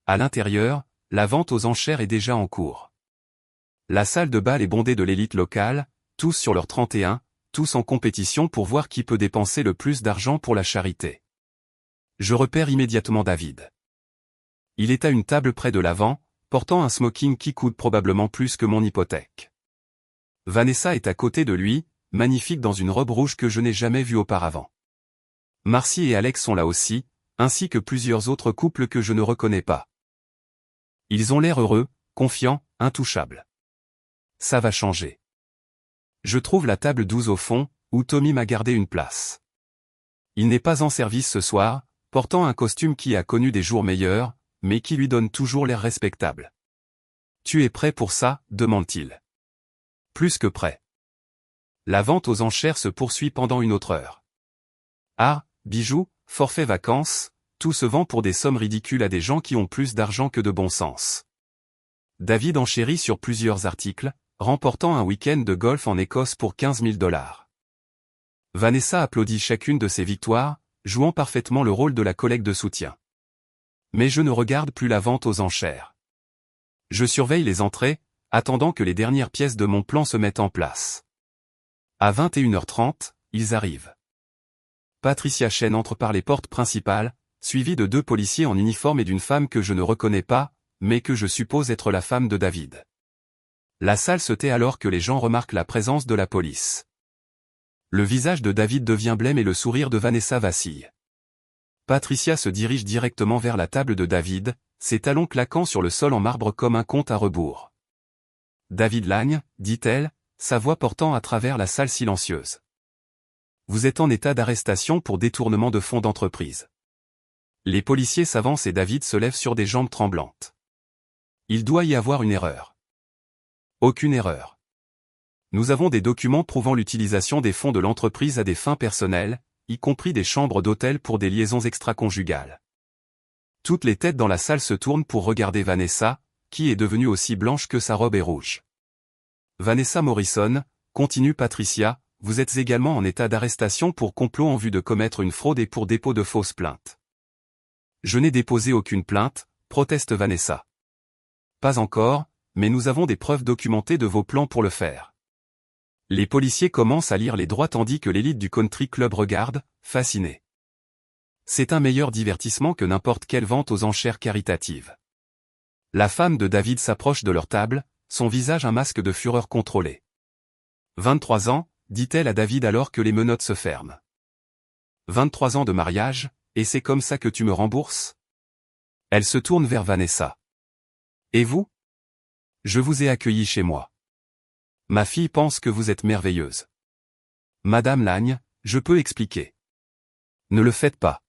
À l'intérieur, la vente aux enchères est déjà en cours. La salle de bal est bondée de l'élite locale, tous sur leur 31, tous en compétition pour voir qui peut dépenser le plus d'argent pour la charité. Je repère immédiatement David. Il est à une table près de l'avant, portant un smoking qui coûte probablement plus que mon hypothèque. Vanessa est à côté de lui, magnifique dans une robe rouge que je n'ai jamais vue auparavant. Marcy et Alex sont là aussi, ainsi que plusieurs autres couples que je ne reconnais pas. Ils ont l'air heureux, confiants, intouchables. Ça va changer. Je trouve la table 12 au fond, où Tommy m'a gardé une place. Il n'est pas en service ce soir, portant un costume qui a connu des jours meilleurs, mais qui lui donne toujours l'air respectable. « Tu es prêt pour ça ?» demande-t-il. Plus que prêt. La vente aux enchères se poursuit pendant une autre heure. Ah, bijoux, forfait vacances, tout se vend pour des sommes ridicules à des gens qui ont plus d'argent que de bon sens. David enchérit sur plusieurs articles, remportant un week-end de golf en Écosse pour 15 000 $. Vanessa applaudit chacune de ses victoires, jouant parfaitement le rôle de la collègue de soutien. Mais je ne regarde plus la vente aux enchères. Je surveille les entrées, attendant que les dernières pièces de mon plan se mettent en place. À 21h30, ils arrivent. Patricia Chen entre par les portes principales, suivie de 2 policiers en uniforme et d'une femme que je ne reconnais pas, mais que je suppose être la femme de David. La salle se tait alors que les gens remarquent la présence de la police. Le visage de David devient blême et le sourire de Vanessa vacille. Patricia se dirige directement vers la table de David, ses talons claquant sur le sol en marbre comme un compte à rebours. « David Lagne » dit-elle, sa voix portant à travers la salle silencieuse. « Vous êtes en état d'arrestation pour détournement de fonds d'entreprise. » Les policiers s'avancent et David se lève sur des jambes tremblantes. Il doit y avoir une erreur. Aucune erreur. Nous avons des documents prouvant l'utilisation des fonds de l'entreprise à des fins personnelles, y compris des chambres d'hôtel pour des liaisons extra-conjugales. Toutes les têtes dans la salle se tournent pour regarder Vanessa, qui est devenue aussi blanche que sa robe est rouge. Vanessa Morrison, continue Patricia, vous êtes également en état d'arrestation pour complot en vue de commettre une fraude et pour dépôt de fausses plaintes. Je n'ai déposé aucune plainte, proteste Vanessa. Pas encore, mais nous avons des preuves documentées de vos plans pour le faire. Les policiers commencent à lire les droits tandis que l'élite du country club regarde, fascinée. C'est un meilleur divertissement que n'importe quelle vente aux enchères caritatives. La femme de David s'approche de leur table, son visage un masque de fureur contrôlée. 23 ans, dit-elle à David alors que les menottes se ferment. 23 ans de mariage, et c'est comme ça que tu me rembourses? Elle se tourne vers Vanessa. Et vous? Je vous ai accueilli chez moi. Ma fille pense que vous êtes merveilleuse. Madame Lagne, je peux expliquer. Ne le faites pas.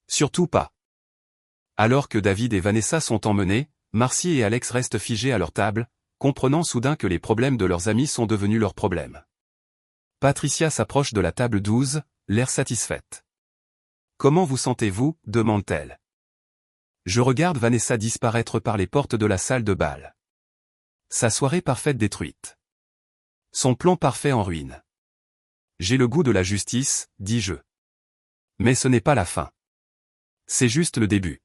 Surtout pas. Alors que David et Vanessa sont emmenés, Marcy et Alex restent figés à leur table, comprenant soudain que les problèmes de leurs amis sont devenus leurs problèmes. Patricia s'approche de la table 12, l'air satisfaite. Comment vous sentez-vous? Demande-t-elle. Je regarde Vanessa disparaître par les portes de la salle de bal. Sa soirée parfaite détruite. Son plan parfait en ruine. J'ai le goût de la justice, dis-je. Mais ce n'est pas la fin. C'est juste le début.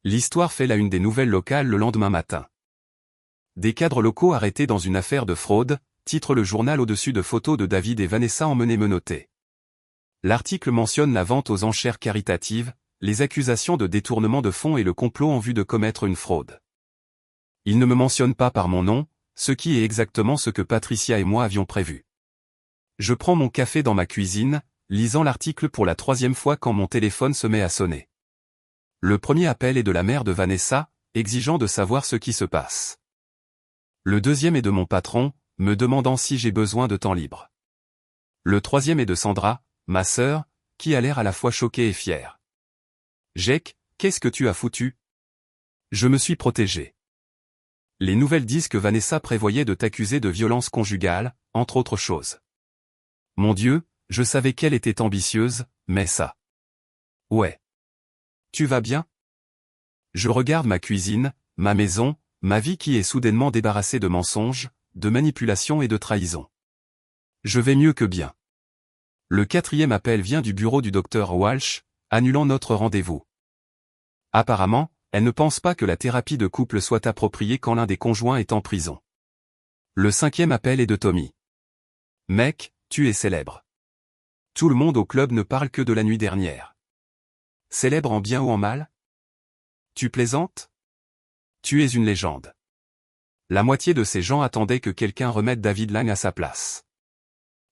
L'histoire fait la une des nouvelles locales le lendemain matin. Des cadres locaux arrêtés dans une affaire de fraude, titre le journal au-dessus de photos de David et Vanessa emmenés menottés. L'article mentionne la vente aux enchères caritatives, les accusations de détournement de fonds et le complot en vue de commettre une fraude. Il ne me mentionne pas par mon nom, ce qui est exactement ce que Patricia et moi avions prévu. Je prends mon café dans ma cuisine, lisant l'article pour la 3e fois quand mon téléphone se met à sonner. Le premier appel est de la mère de Vanessa, exigeant de savoir ce qui se passe. Le deuxième est de mon patron, me demandant si j'ai besoin de temps libre. Le troisième est de Sandra, ma sœur, qui a l'air à la fois choquée et fière. Jake, qu'est-ce que tu as foutu? Je me suis protégé. Les nouvelles disent que Vanessa prévoyait de t'accuser de violence conjugale, entre autres choses. Mon Dieu, je savais qu'elle était ambitieuse, mais ça. Ouais. Tu vas bien? Je regarde ma cuisine, ma maison, ma vie qui est soudainement débarrassée de mensonges, de manipulations et de trahisons. Je vais mieux que bien. Le 4e appel vient du bureau du docteur Walsh, annulant notre rendez-vous. Apparemment, elle ne pense pas que la thérapie de couple soit appropriée quand l'un des conjoints est en prison. Le 5e appel est de Tommy. Mec, tu es célèbre. Tout le monde au club ne parle que de la nuit dernière. Célèbre en bien ou en mal? Tu plaisantes? Tu es une légende. La moitié de ces gens attendaient que quelqu'un remette David Lagne à sa place.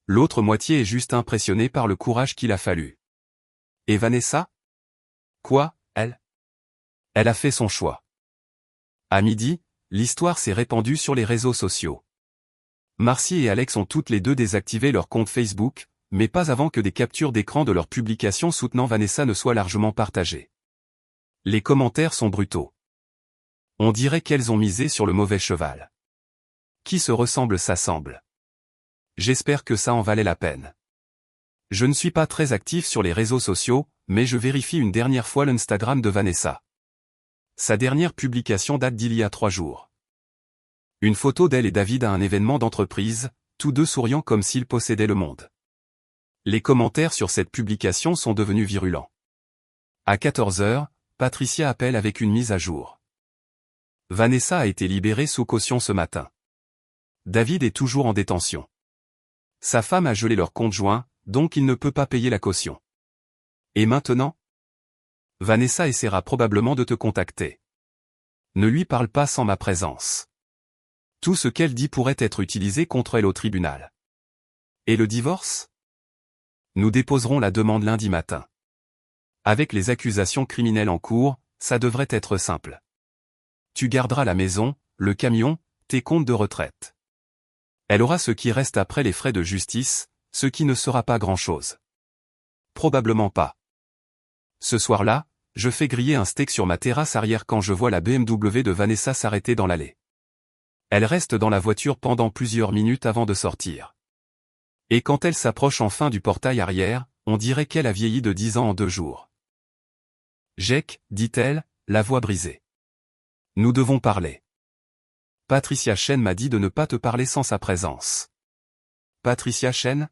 L'autre moitié est juste impressionnée par le courage qu'il a fallu. Et Vanessa? Quoi, elle? Elle a fait son choix. À midi, l'histoire s'est répandue sur les réseaux sociaux. Marcy et Alex ont toutes les deux désactivé leur compte Facebook, mais pas avant que des captures d'écran de leurs publications soutenant Vanessa ne soient largement partagées. Les commentaires sont brutaux. On dirait qu'elles ont misé sur le mauvais cheval. Qui se ressemble s'assemble. J'espère que ça en valait la peine. Je ne suis pas très actif sur les réseaux sociaux, mais je vérifie une dernière fois l'Instagram de Vanessa. Sa dernière publication date d'il y a 3 jours. Une photo d'elle et David à un événement d'entreprise, tous deux souriant comme s'ils possédaient le monde. Les commentaires sur cette publication sont devenus virulents. À 14 h, Patricia appelle avec une mise à jour. Vanessa a été libérée sous caution ce matin. David est toujours en détention. Sa femme a gelé leur compte joint, donc il ne peut pas payer la caution. Et maintenant? Vanessa essaiera probablement de te contacter. Ne lui parle pas sans ma présence. Tout ce qu'elle dit pourrait être utilisé contre elle au tribunal. Et le divorce? Nous déposerons la demande lundi matin. Avec les accusations criminelles en cours, ça devrait être simple. Tu garderas la maison, le camion, tes comptes de retraite. Elle aura ce qui reste après les frais de justice, ce qui ne sera pas grand-chose. Probablement pas. Ce soir-là, je fais griller un steak sur ma terrasse arrière quand je vois la BMW de Vanessa s'arrêter dans l'allée. Elle reste dans la voiture pendant plusieurs minutes avant de sortir. Et quand elle s'approche enfin du portail arrière, on dirait qu'elle a vieilli de 10 ans en 2 jours. Jake, dit-elle, la voix brisée. Nous devons parler. Patricia Chen m'a dit de ne pas te parler sans sa présence. Patricia Chen?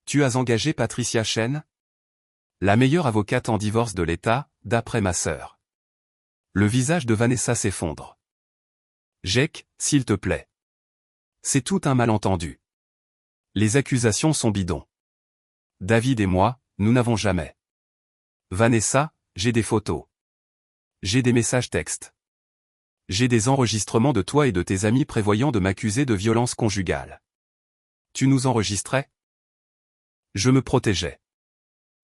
Tu as engagé Patricia Chen? La meilleure avocate en divorce de l'État, d'après ma sœur. Le visage de Vanessa s'effondre. Jake, s'il te plaît. C'est tout un malentendu. Les accusations sont bidons. David et moi, nous n'avons jamais. Vanessa, j'ai des photos. J'ai des messages textes. J'ai des enregistrements de toi et de tes amis prévoyant de m'accuser de violence conjugale. Tu nous enregistrais? Je me protégeais.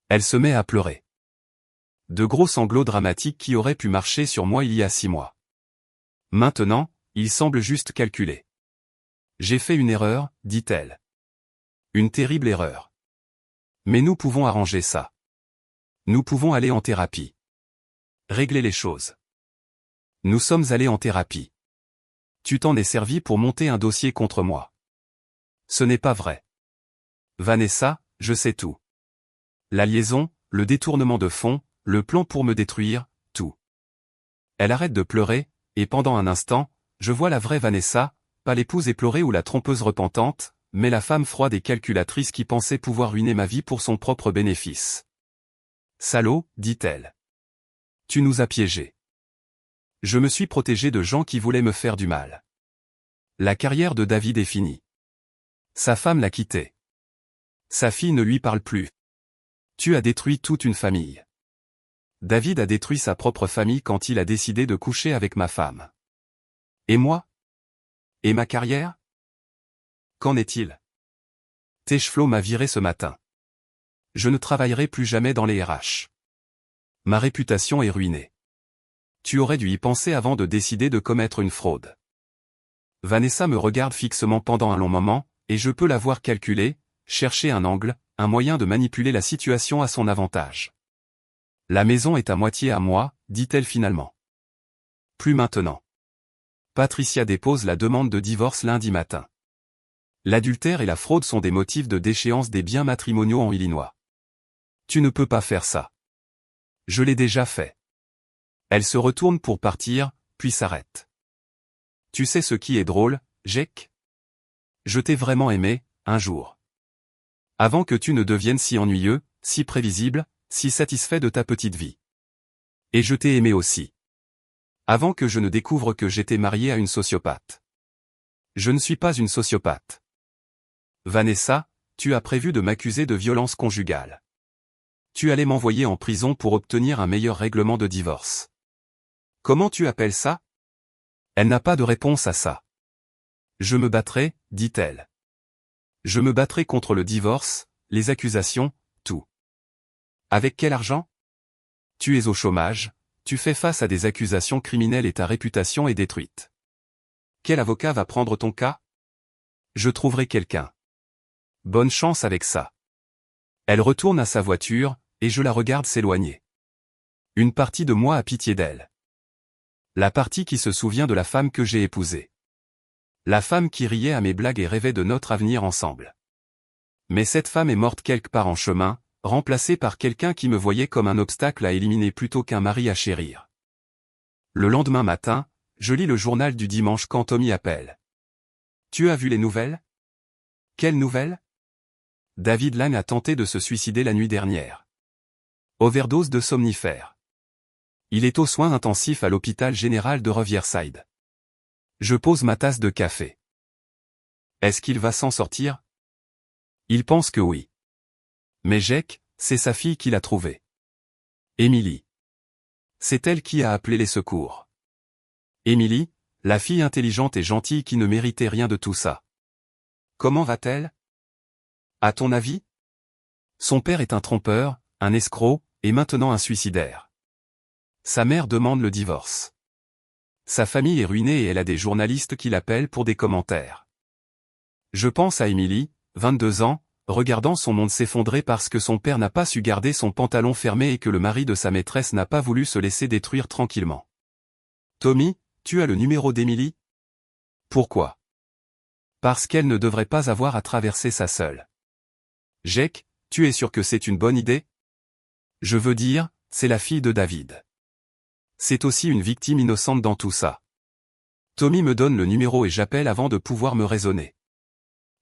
Elle se met à pleurer. De gros sanglots dramatiques qui auraient pu marcher sur moi il y a 6 mois. Maintenant, il semble juste calculer. J'ai fait une erreur, dit-elle. Une terrible erreur. Mais nous pouvons arranger ça. Nous pouvons aller en thérapie. Régler les choses. Nous sommes allés en thérapie. Tu t'en es servi pour monter un dossier contre moi. Ce n'est pas vrai. Vanessa, je sais tout. La liaison, le détournement de fonds, le plan pour me détruire, tout. Elle arrête de pleurer, et pendant un instant, je vois la vraie Vanessa, pas l'épouse éplorée ou la trompeuse repentante, mais la femme froide et calculatrice qui pensait pouvoir ruiner ma vie pour son propre bénéfice. Salaud, dit-elle. Tu nous as piégés. Je me suis protégé de gens qui voulaient me faire du mal. La carrière de David est finie. Sa femme l'a quitté. Sa fille ne lui parle plus. Tu as détruit toute une famille. David a détruit sa propre famille quand il a décidé de coucher avec ma femme. Et moi? Et ma carrière? Qu'en est-il? Techflow m'a viré ce matin. Je ne travaillerai plus jamais dans les RH. Ma réputation est ruinée. Tu aurais dû y penser avant de décider de commettre une fraude. Vanessa me regarde fixement pendant un long moment, et je peux la voir calculer, chercher un angle, un moyen de manipuler la situation à son avantage. La maison est à moitié à moi, dit-elle finalement. Plus maintenant. Patricia dépose la demande de divorce lundi matin. L'adultère et la fraude sont des motifs de déchéance des biens matrimoniaux en Illinois. Tu ne peux pas faire ça. Je l'ai déjà fait. Elle se retourne pour partir, puis s'arrête. Tu sais ce qui est drôle, Jake? Je t'ai vraiment aimé, un jour. Avant que tu ne deviennes si ennuyeux, si prévisible, si satisfait de ta petite vie. Et je t'ai aimé aussi. Avant que je ne découvre que j'étais marié à une sociopathe. Je ne suis pas une sociopathe. Vanessa, tu as prévu de m'accuser de violence conjugale. Tu allais m'envoyer en prison pour obtenir un meilleur règlement de divorce. Comment tu appelles ça? Elle n'a pas de réponse à ça. Je me battrai, dit-elle. Je me battrai contre le divorce, les accusations, tout. Avec quel argent? Tu es au chômage, tu fais face à des accusations criminelles et ta réputation est détruite. Quel avocat va prendre ton cas? Je trouverai quelqu'un. Bonne chance avec ça. Elle retourne à sa voiture, et je la regarde s'éloigner. Une partie de moi a pitié d'elle. La partie qui se souvient de la femme que j'ai épousée. La femme qui riait à mes blagues et rêvait de notre avenir ensemble. Mais cette femme est morte quelque part en chemin, remplacée par quelqu'un qui me voyait comme un obstacle à éliminer plutôt qu'un mari à chérir. Le lendemain matin, je lis le journal du dimanche quand Tommy appelle. Tu as vu les nouvelles? Quelles nouvelles? David Lang a tenté de se suicider la nuit dernière. Overdose de somnifères. Il est aux soins intensifs à l'hôpital général de Riverside. Je pose ma tasse de café. Est-ce qu'il va s'en sortir? Il pense que oui. Mais Jake, c'est sa fille qui l'a trouvé. Emily. C'est elle qui a appelé les secours. Emily, la fille intelligente et gentille qui ne méritait rien de tout ça. Comment va-t-elle? À ton avis? Son père est un trompeur, un escroc, et maintenant un suicidaire. Sa mère demande le divorce. Sa famille est ruinée et elle a des journalistes qui l'appellent pour des commentaires. Je pense à Emily, 22 ans, regardant son monde s'effondrer parce que son père n'a pas su garder son pantalon fermé et que le mari de sa maîtresse n'a pas voulu se laisser détruire tranquillement. Tommy, tu as le numéro d'Emily? Pourquoi? Parce qu'elle ne devrait pas avoir à traverser ça seule. Jake, tu es sûr que c'est une bonne idée? Je veux dire, c'est la fille de David. C'est aussi une victime innocente dans tout ça. Tommy me donne le numéro et j'appelle avant de pouvoir me raisonner.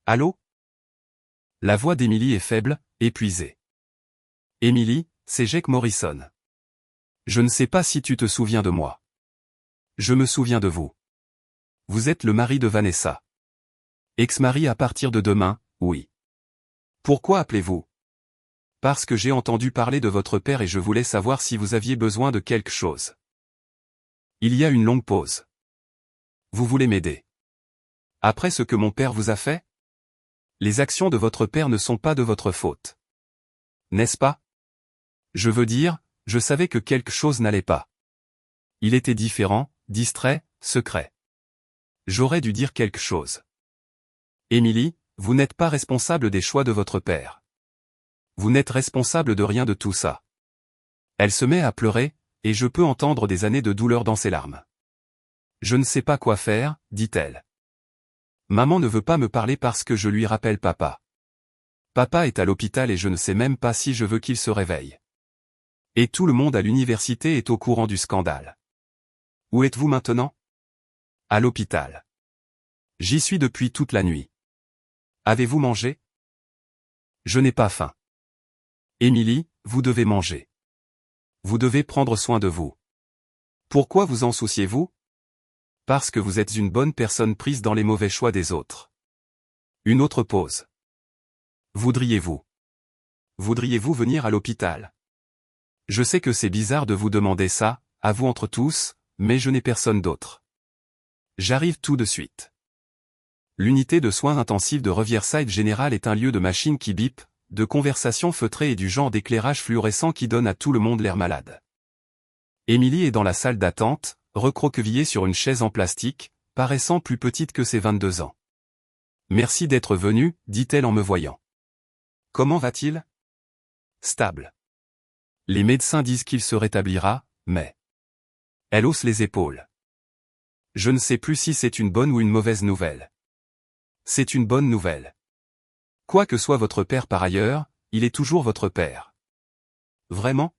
Allô? La voix d'Emily est faible, épuisée. Emily, c'est Jake Morrison. Je ne sais pas si tu te souviens de moi. Je me souviens de vous. Vous êtes le mari de Vanessa. Ex-mari à partir de demain, oui. Pourquoi appelez-vous? Parce que j'ai entendu parler de votre père et je voulais savoir si vous aviez besoin de quelque chose. Il y a une longue pause. Vous voulez m'aider? Après ce que mon père vous a fait? Les actions de votre père ne sont pas de votre faute. N'est-ce pas? Je veux dire, je savais que quelque chose n'allait pas. Il était différent, distrait, secret. J'aurais dû dire quelque chose. Emily, vous n'êtes pas responsable des choix de votre père. Vous n'êtes responsable de rien de tout ça. Elle se met à pleurer, et je peux entendre des années de douleur dans ses larmes. Je ne sais pas quoi faire, dit-elle. Maman ne veut pas me parler parce que je lui rappelle papa. Papa est à l'hôpital et je ne sais même pas si je veux qu'il se réveille. Et tout le monde à l'université est au courant du scandale. Où êtes-vous maintenant? À l'hôpital. J'y suis depuis toute la nuit. Avez-vous mangé? Je n'ai pas faim. Emily, vous devez manger. Vous devez prendre soin de vous. Pourquoi vous en souciez-vous? Parce que vous êtes une bonne personne prise dans les mauvais choix des autres. Une autre pause. Voudriez-vous venir à l'hôpital? Je sais que c'est bizarre de vous demander ça, à vous entre tous, mais je n'ai personne d'autre. J'arrive tout de suite. L'unité de soins intensifs de Riverside General est un lieu de machines qui bipent, de conversations feutrées et du genre d'éclairage fluorescent qui donne à tout le monde l'air malade. Emily est dans la salle d'attente, recroquevillée sur une chaise en plastique, paraissant plus petite que ses 22 ans. Merci d'être venu, dit-elle en me voyant. Comment va-t-il? Stable. Les médecins disent qu'il se rétablira, mais... Elle hausse les épaules. Je ne sais plus si c'est une bonne ou une mauvaise nouvelle. C'est une bonne nouvelle. Quoi que soit votre père par ailleurs, il est toujours votre père. Vraiment?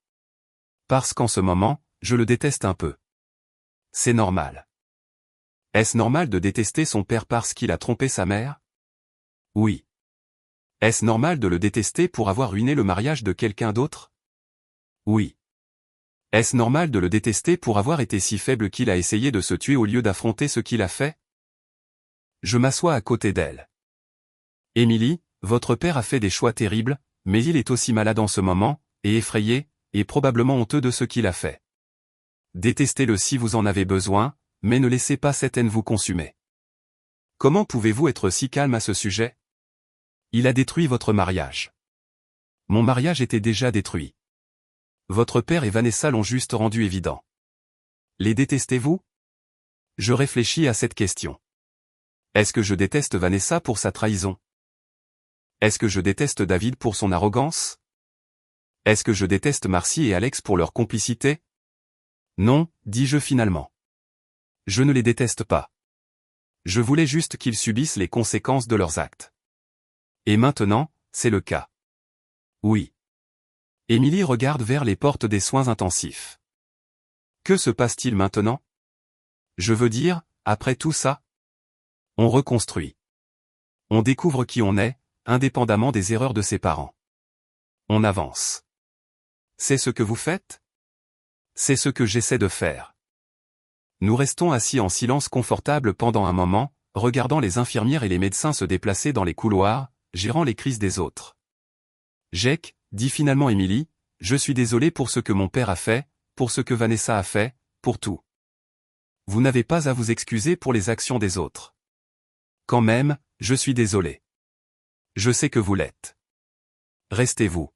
Parce qu'en ce moment, je le déteste un peu. C'est normal. Est-ce normal de détester son père parce qu'il a trompé sa mère? Oui. Est-ce normal de le détester pour avoir ruiné le mariage de quelqu'un d'autre? Oui. Est-ce normal de le détester pour avoir été si faible qu'il a essayé de se tuer au lieu d'affronter ce qu'il a fait? Je m'assois à côté d'elle. Emily, votre père a fait des choix terribles, mais il est aussi malade en ce moment, et effrayé, et probablement honteux de ce qu'il a fait. Détestez-le si vous en avez besoin, mais ne laissez pas cette haine vous consumer. Comment pouvez-vous être si calme à ce sujet? Il a détruit votre mariage. Mon mariage était déjà détruit. Votre père et Vanessa l'ont juste rendu évident. Les détestez-vous? Je réfléchis à cette question. Est-ce que je déteste Vanessa pour sa trahison? Est-ce que je déteste David pour son arrogance? Est-ce que je déteste Marcy et Alex pour leur complicité? Non, dis-je finalement. Je ne les déteste pas. Je voulais juste qu'ils subissent les conséquences de leurs actes. Et maintenant, c'est le cas. Oui. Emily regarde vers les portes des soins intensifs. Que se passe-t-il maintenant? Je veux dire, après tout ça? On reconstruit. On découvre qui on est, indépendamment des erreurs de ses parents. On avance. C'est ce que vous faites? C'est ce que j'essaie de faire. Nous restons assis en silence confortable pendant un moment, regardant les infirmières et les médecins se déplacer dans les couloirs, gérant les crises des autres. Jake, dit finalement Emily, je suis désolé pour ce que mon père a fait, pour ce que Vanessa a fait, pour tout. Vous n'avez pas à vous excuser pour les actions des autres. Quand même, je suis désolé. Je sais que vous l'êtes. Restez-vous.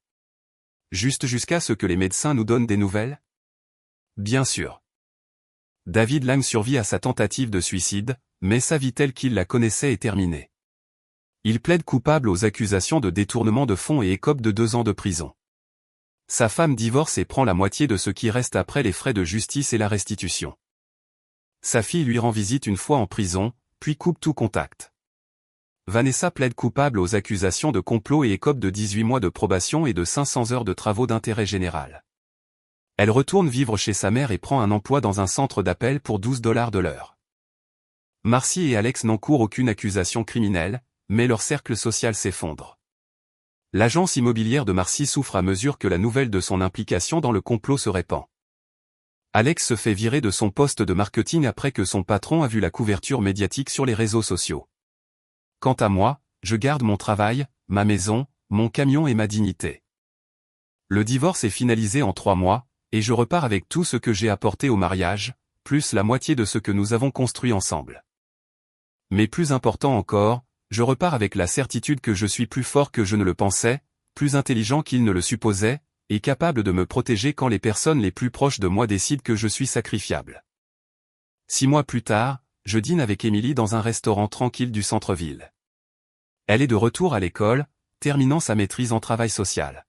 Juste jusqu'à ce que les médecins nous donnent des nouvelles? Bien sûr. David Lang survit à sa tentative de suicide, mais sa vie telle qu'il la connaissait est terminée. Il plaide coupable aux accusations de détournement de fonds et écope de 2 ans de prison. Sa femme divorce et prend la moitié de ce qui reste après les frais de justice et la restitution. Sa fille lui rend visite une fois en prison, puis coupe tout contact. Vanessa plaide coupable aux accusations de complot et écope de 18 mois de probation et de 500 heures de travaux d'intérêt général. Elle retourne vivre chez sa mère et prend un emploi dans un centre d'appel pour 12 $ de l'heure. Marcy et Alex n'encourent aucune accusation criminelle, mais leur cercle social s'effondre. L'agence immobilière de Marcy souffre à mesure que la nouvelle de son implication dans le complot se répand. Alex se fait virer de son poste de marketing après que son patron a vu la couverture médiatique sur les réseaux sociaux. Quant à moi, je garde mon travail, ma maison, mon camion et ma dignité. Le divorce est finalisé en 3 mois, et je repars avec tout ce que j'ai apporté au mariage, plus la moitié de ce que nous avons construit ensemble. Mais plus important encore, je repars avec la certitude que je suis plus fort que je ne le pensais, plus intelligent qu'il ne le supposait, et capable de me protéger quand les personnes les plus proches de moi décident que je suis sacrifiable. 6 mois plus tard, je dîne avec Émilie dans un restaurant tranquille du centre-ville. Elle est de retour à l'école, terminant sa maîtrise en travail social.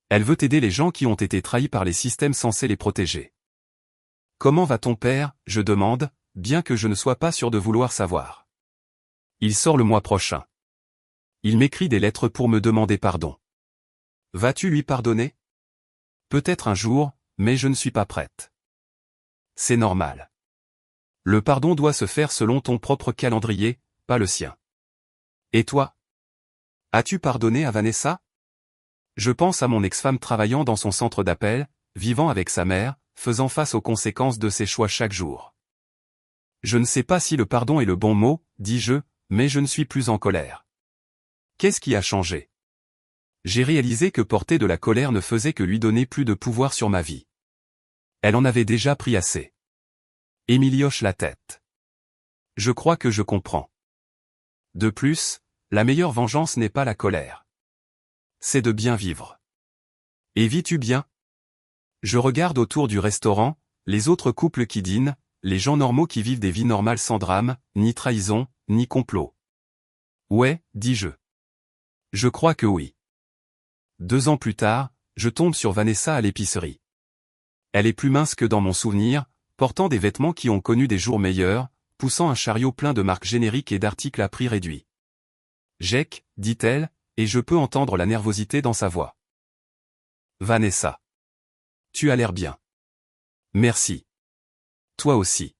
Elle veut aider les gens qui ont été trahis par les systèmes censés les protéger. « Comment va ton père ?» je demande, bien que je ne sois pas sûr de vouloir savoir. Il sort le mois prochain. Il m'écrit des lettres pour me demander pardon. Vas-tu lui pardonner? Peut-être un jour, mais je ne suis pas prête. C'est normal. Le pardon doit se faire selon ton propre calendrier, pas le sien. Et toi? As-tu pardonné à Vanessa? Je pense à mon ex-femme travaillant dans son centre d'appel, vivant avec sa mère, faisant face aux conséquences de ses choix chaque jour. Je ne sais pas si le pardon est le bon mot, dis-je, mais je ne suis plus en colère. Qu'est-ce qui a changé? J'ai réalisé que porter de la colère ne faisait que lui donner plus de pouvoir sur ma vie. Elle en avait déjà pris assez. Émilie hoche la tête. Je crois que je comprends. De plus, la meilleure vengeance n'est pas la colère. C'est de bien vivre. Et vis-tu bien? Je regarde autour du restaurant, les autres couples qui dînent, les gens normaux qui vivent des vies normales sans drame, ni trahison, ni complot. Ouais, dis-je. Je crois que oui. 2 ans plus tard, je tombe sur Vanessa à l'épicerie. Elle est plus mince que dans mon souvenir, portant des vêtements qui ont connu des jours meilleurs, poussant un chariot plein de marques génériques et d'articles à prix réduit. « Jake », dit-elle, et je peux entendre la nervosité dans sa voix. « Vanessa. Tu as l'air bien. » « Merci. Toi aussi. »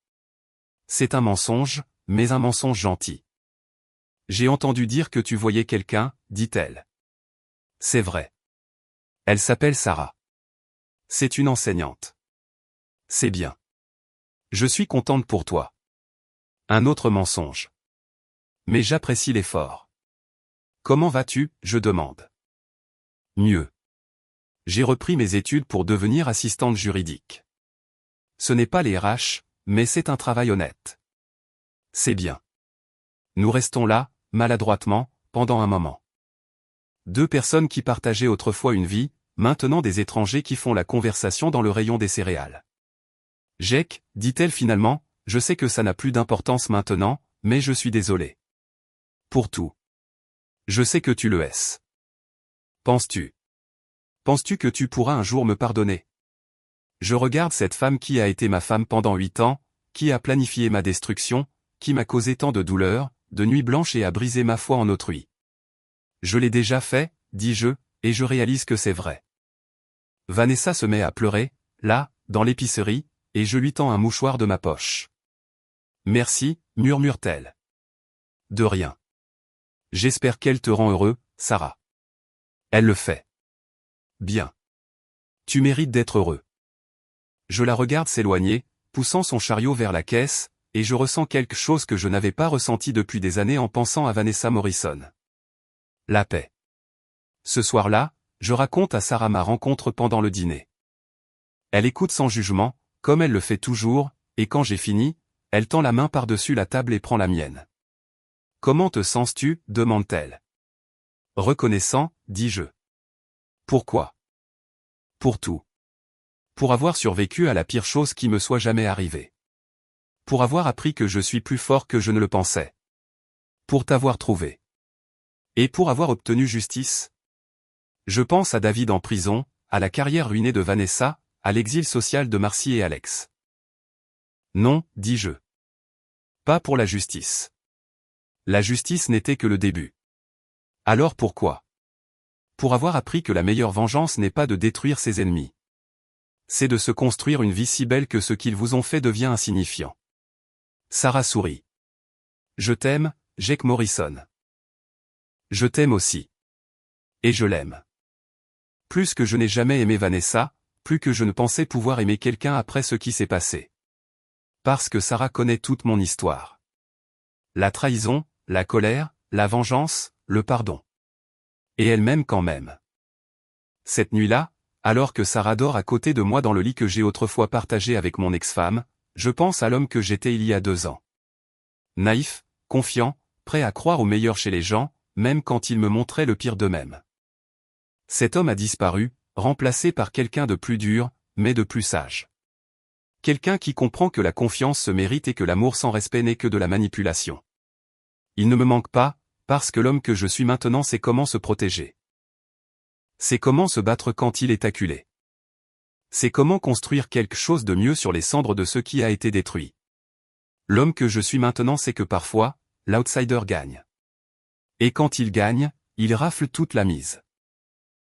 C'est un mensonge, mais un mensonge gentil. « J'ai entendu dire que tu voyais quelqu'un, » dit-elle. « C'est vrai. Elle s'appelle Sarah. C'est une enseignante. C'est bien. Je suis contente pour toi. Un autre mensonge. Mais j'apprécie l'effort. Comment vas-tu, je demande. Mieux. J'ai repris mes études pour devenir assistante juridique. Ce n'est pas les RH, mais c'est un travail honnête. C'est bien. Nous restons là, maladroitement, pendant un moment. 2 personnes qui partageaient autrefois une vie, maintenant des étrangers qui font la conversation dans le rayon des céréales. Jake, dit-elle finalement, je sais que ça n'a plus d'importance maintenant, mais je suis désolé. Pour tout. Je sais que tu le es. Penses-tu que tu pourras un jour me pardonner? Je regarde cette femme qui a été ma femme pendant 8 ans, qui a planifié ma destruction, qui m'a causé tant de douleurs, de nuits blanches et a brisé ma foi en autrui. Je l'ai déjà fait, dis-je, et je réalise que c'est vrai. Vanessa se met à pleurer, là, dans l'épicerie, et je lui tends un mouchoir de ma poche. Merci, murmure-t-elle. De rien. J'espère qu'elle te rend heureux, Sarah. Elle le fait. Bien. Tu mérites d'être heureux. Je la regarde s'éloigner, poussant son chariot vers la caisse, et je ressens quelque chose que je n'avais pas ressenti depuis des années en pensant à Vanessa Morrison. La paix. Ce soir-là, je raconte à Sarah ma rencontre pendant le dîner. Elle écoute sans jugement, comme elle le fait toujours, et quand j'ai fini, elle tend la main par-dessus la table et prend la mienne. « Comment te sens-tu » demande-t-elle. « Reconnaissant » dis-je. « Pourquoi » ? « Pour tout. Pour avoir survécu à la pire chose qui me soit jamais arrivée. Pour avoir appris que je suis plus fort que je ne le pensais. Pour t'avoir trouvé. Et pour avoir obtenu justice. Je pense à David en prison, à la carrière ruinée de Vanessa, à l'exil social de Marcy et Alex. Non, dis-je. Pas pour la justice. La justice n'était que le début. Alors pourquoi? Pour avoir appris que la meilleure vengeance n'est pas de détruire ses ennemis. C'est de se construire une vie si belle que ce qu'ils vous ont fait devient insignifiant. Sarah sourit. Je t'aime, Jake Morrison. Je t'aime aussi. Et je l'aime. Plus que je n'ai jamais aimé Vanessa, plus que je ne pensais pouvoir aimer quelqu'un après ce qui s'est passé. Parce que Sarah connaît toute mon histoire. La trahison, la colère, la vengeance, le pardon. Et elle m'aime quand même. Cette nuit-là, alors que Sarah dort à côté de moi dans le lit que j'ai autrefois partagé avec mon ex-femme, je pense à l'homme que j'étais il y a 2 ans. Naïf, confiant, prêt à croire au meilleur chez les gens, même quand ils me montraient le pire d'eux-mêmes. Cet homme a disparu, remplacé par quelqu'un de plus dur, mais de plus sage. Quelqu'un qui comprend que la confiance se mérite et que l'amour sans respect n'est que de la manipulation. Il ne me manque pas, parce que l'homme que je suis maintenant sait comment se protéger. C'est comment se battre quand il est acculé. C'est comment construire quelque chose de mieux sur les cendres de ce qui a été détruit. L'homme que je suis maintenant sait que parfois, l'outsider gagne. Et quand il gagne, il rafle toute la mise.